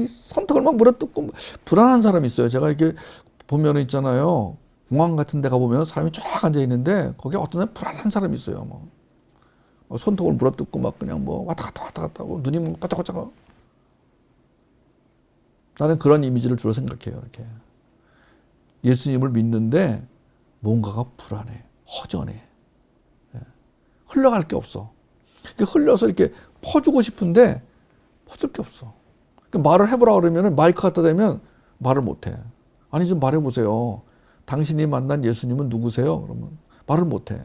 손톱을 막 물어뜯고 불안한 사람이 있어요. 제가 이렇게 보면 있잖아요. 공항 같은 데 가보면 사람이 쫙 앉아있는데 거기에 어떤 사람이 불안한 사람이 있어요. 뭐 손톱을 물어뜯고 막 그냥 뭐 왔다 갔다 하고 눈이 뭐 까짝까짝. 나는 그런 이미지를 주로 생각해요. 이렇게. 예수님을 믿는데 뭔가가 불안해, 허전해. 흘러갈 게 없어. 흘려서 이렇게 퍼주고 싶은데 퍼줄 게 없어. 말을 해보라 그러면 마이크 갖다 대면 말을 못해. 아니 좀 말해보세요. 당신이 만난 예수님은 누구세요? 그러면 말을 못해.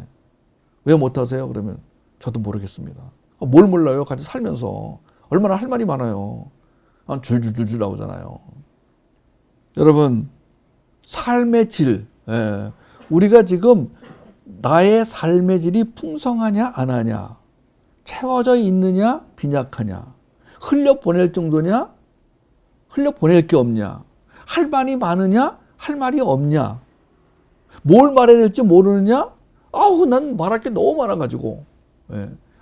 왜 못하세요? 그러면 저도 모르겠습니다. 뭘 몰라요? 같이 살면서. 얼마나 할 말이 많아요. 줄줄줄줄 나오잖아요. 여러분, 삶의 질. 우리가 지금 나의 삶의 질이 풍성하냐 안 하냐, 채워져 있느냐 빈약하냐, 흘려보낼 정도냐, 흘려보낼 게 없냐, 할 말이 많으냐 할 말이 없냐, 뭘 말해야 될지 모르느냐. 난 말할 게 너무 많아가지고.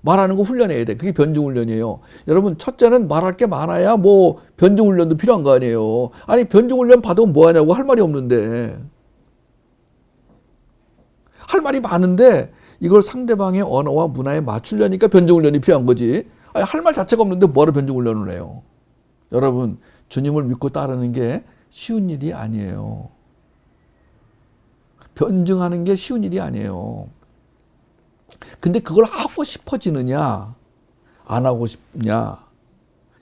말하는 거 훈련해야 돼. 그게 변증훈련이에요. 여러분, 첫째는 말할 게 많아야 뭐 변증훈련도 필요한 거 아니에요. 아니 변증훈련 받으면 뭐 하냐고. 할 말이 없는데. 할 말이 많은데 이걸 상대방의 언어와 문화에 맞추려니까 변증훈련이 필요한 거지. 아니, 할 말 자체가 없는데 뭐하러 변증훈련을 해요. 여러분, 주님을 믿고 따르는 게 쉬운 일이 아니에요. 변증하는 게 쉬운 일이 아니에요. 근데 그걸 하고 싶어지느냐 안 하고 싶냐,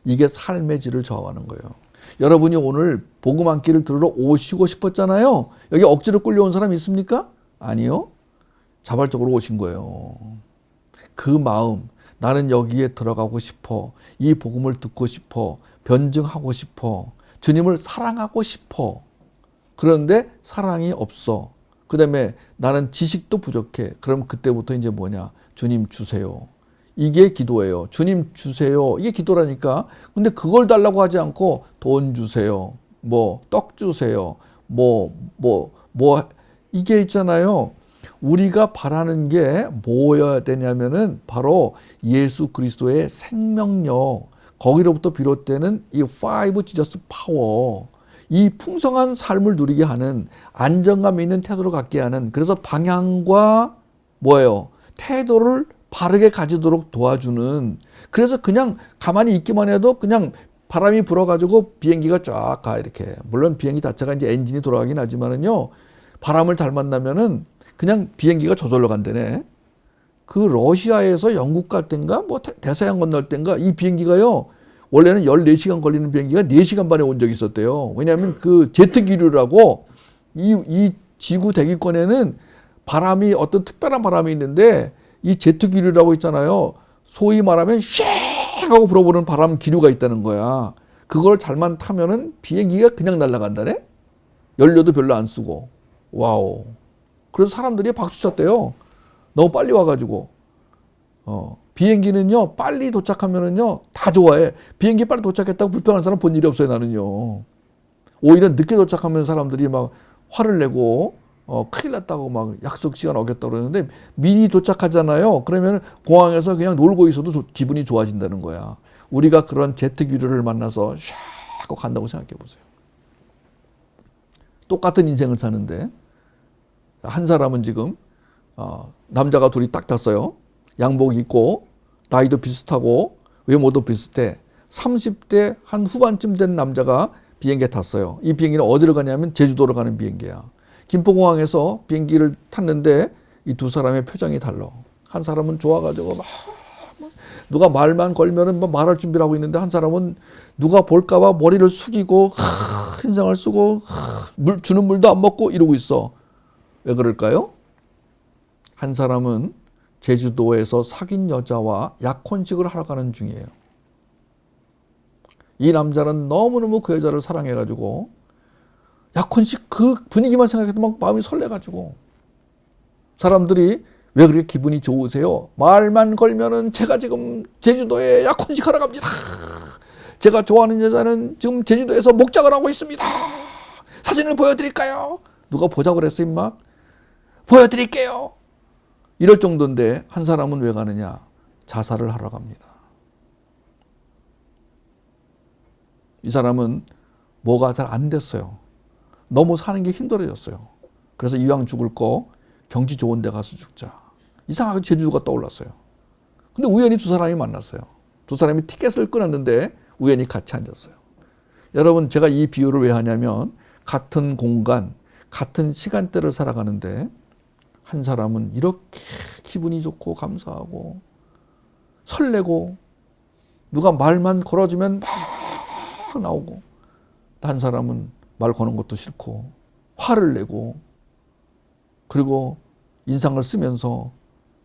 이게 삶의 질을 저하는 거예요. 여러분이 오늘 복음 한 끼를 들으러 오시고 싶었잖아요. 여기 억지로 끌려온 사람 있습니까? 아니요. 자발적으로 오신 거예요. 그 마음, 나는 여기에 들어가고 싶어. 이 복음을 듣고 싶어. 변증하고 싶어. 주님을 사랑하고 싶어. 그런데 사랑이 없어. 그 다음에 나는 지식도 부족해. 그럼 그때부터 이제 뭐냐? 주님 주세요. 이게 기도예요. 주님 주세요. 이게 기도라니까. 근데 그걸 달라고 하지 않고 돈 주세요. 떡 주세요. 이게 있잖아요. 우리가 바라는 게 뭐여야 되냐면은 바로 예수 그리스도의 생명력, 거기로부터 비롯되는 이 five Jesus power, 이 풍성한 삶을 누리게 하는, 안정감 있는 태도를 갖게 하는, 그래서 방향과 태도를 바르게 가지도록 도와주는, 그래서 그냥 가만히 있기만 해도 그냥 바람이 불어가지고 비행기가 쫙 가, 이렇게. 물론 비행기 자체가 이제 엔진이 돌아가긴 하지만은요, 바람을 잘 만나면은 그냥 비행기가 저절로 간다네. 그 러시아에서 영국 갈 땐가 대서양 건널 땐가 이 비행기가요, 원래는 14시간 걸리는 비행기가 4시간 반에 온 적이 있었대요. 왜냐하면 그 제트 기류라고 이 지구 대기권에는 바람이, 어떤 특별한 바람이 있는데 이 제트 기류라고 있잖아요. 소위 말하면 쉐 하고 불어보는 바람 기류가 있다는 거야. 그걸 잘만 타면은 비행기가 그냥 날아간다네. 연료도 별로 안 쓰고. 와우. 그래서 사람들이 박수 쳤대요. 너무 빨리 와가지고. 비행기는요, 빨리 도착하면은요, 다 좋아해. 비행기 빨리 도착했다고 불평하는 사람 본 일이 없어요, 나는요. 오히려 늦게 도착하면 사람들이 막 화를 내고, 큰일 났다고 막 약속 시간 어겼다고 그러는데, 미리 도착하잖아요. 그러면 공항에서 그냥 놀고 있어도 기분이 좋아진다는 거야. 우리가 그런 제트 기류를 만나서 샤 하고 간다고 생각해 보세요. 똑같은 인생을 사는데, 한 사람은 지금, 남자가 둘이 딱 탔어요. 양복 입고, 나이도 비슷하고, 외모도 비슷해. 30대 한 후반쯤 된 남자가 비행기에 탔어요. 이 비행기는 어디로 가냐면 제주도로 가는 비행기야. 김포공항에서 비행기를 탔는데 이 두 사람의 표정이 달라. 한 사람은 좋아가지고 막 누가 말만 걸면은 뭐 말할 준비를 하고 있는데, 한 사람은 누가 볼까봐 머리를 숙이고 흰상을 쓰고 물 주는 물도 안 먹고 이러고 있어. 왜 그럴까요? 한 사람은 제주도에서 사귄 여자와 약혼식을 하러 가는 중이에요. 이 남자는 너무너무 그 여자를 사랑해가지고 약혼식 그 분위기만 생각해도 막 마음이 설레가지고, 사람들이 왜 그렇게 기분이 좋으세요? 말만 걸면은 제가 지금 제주도에 약혼식 하러 갑니다. 제가 좋아하는 여자는 지금 제주도에서 목장을 하고 있습니다. 사진을 보여드릴까요? 누가 보자고 그랬어 임마? 보여드릴게요. 이럴 정도인데 한 사람은 왜 가느냐? 자살을 하러 갑니다. 이 사람은 뭐가 잘 안 됐어요. 너무 사는 게 힘들어졌어요. 그래서 이왕 죽을 거 경치 좋은 데 가서 죽자. 이상하게 제주도가 떠올랐어요. 근데 우연히 두 사람이 만났어요. 두 사람이 티켓을 끊었는데 우연히 같이 앉았어요. 여러분, 제가 이 비유를 왜 하냐면, 같은 공간, 같은 시간대를 살아가는데 한 사람은 이렇게 기분이 좋고 감사하고 설레고 누가 말만 걸어주면 막 나오고, 한 사람은 말 거는 것도 싫고 화를 내고, 그리고 인상을 쓰면서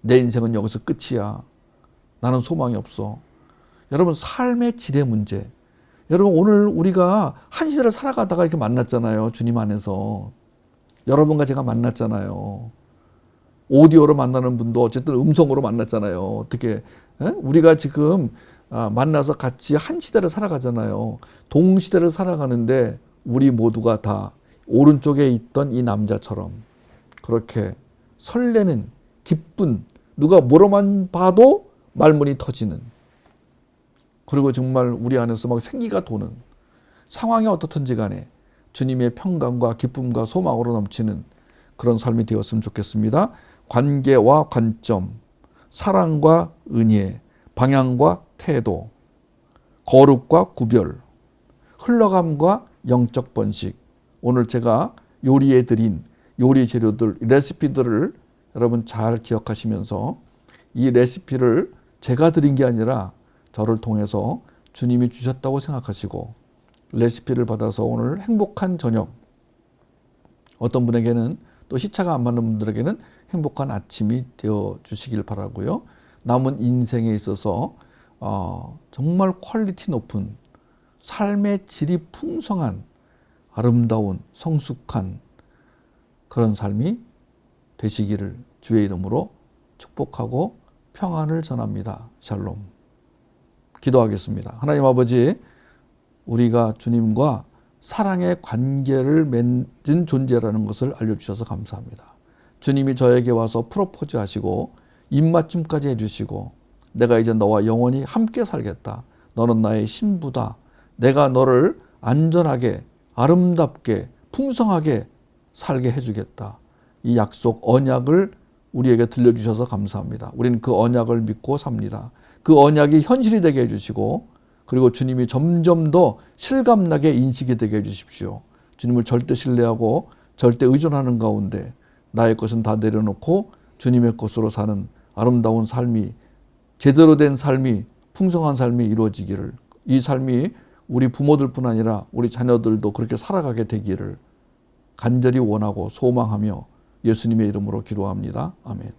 내 인생은 여기서 끝이야. 나는 소망이 없어. 여러분, 삶의 질의 문제. 여러분, 오늘 우리가 한 시대를 살아가다가 이렇게 만났잖아요. 주님 안에서. 여러분과 제가 만났잖아요. 오디오로 만나는 분도 어쨌든 음성으로 만났잖아요. 어떻게 우리가 지금 만나서 같이 한 시대를 살아가잖아요. 동시대를 살아가는데 우리 모두가 다 오른쪽에 있던 이 남자처럼 그렇게 설레는, 기쁜, 누가 뭐로만 봐도 말문이 터지는, 그리고 정말 우리 안에서 막 생기가 도는, 상황이 어떻든지 간에 주님의 평강과 기쁨과 소망으로 넘치는 그런 삶이 되었으면 좋겠습니다. 관계와 관점, 사랑과 은혜, 방향과 태도, 거룩과 구별, 흘러감과 영적 번식. 오늘 제가 요리해 드린 요리 재료들, 레시피들을 여러분 잘 기억하시면서, 이 레시피를 제가 드린 게 아니라 저를 통해서 주님이 주셨다고 생각하시고, 레시피를 받아서 오늘 행복한 저녁, 어떤 분에게는 또 시차가 안 맞는 분들에게는 행복한 아침이 되어 주시길 바라고요. 남은 인생에 있어서 정말 퀄리티 높은, 삶의 질이 풍성한, 아름다운, 성숙한 그런 삶이 되시기를 주의 이름으로 축복하고 평안을 전합니다. 샬롬. 기도하겠습니다. 하나님 아버지, 우리가 주님과 사랑의 관계를 맺은 존재라는 것을 알려주셔서 감사합니다. 주님이 저에게 와서 프로포즈 하시고 입맞춤까지 해주시고, 내가 이제 너와 영원히 함께 살겠다. 너는 나의 신부다. 내가 너를 안전하게, 아름답게, 풍성하게 살게 해주겠다. 이 약속, 언약을 우리에게 들려주셔서 감사합니다. 우리는 그 언약을 믿고 삽니다. 그 언약이 현실이 되게 해주시고, 그리고 주님이 점점 더 실감나게 인식이 되게 해주십시오. 주님을 절대 신뢰하고 절대 의존하는 가운데 나의 것은 다 내려놓고 주님의 것으로 사는 아름다운 삶이, 제대로 된 삶이, 풍성한 삶이 이루어지기를, 이 삶이 우리 부모들뿐 아니라 우리 자녀들도 그렇게 살아가게 되기를 간절히 원하고 소망하며 예수님의 이름으로 기도합니다. 아멘.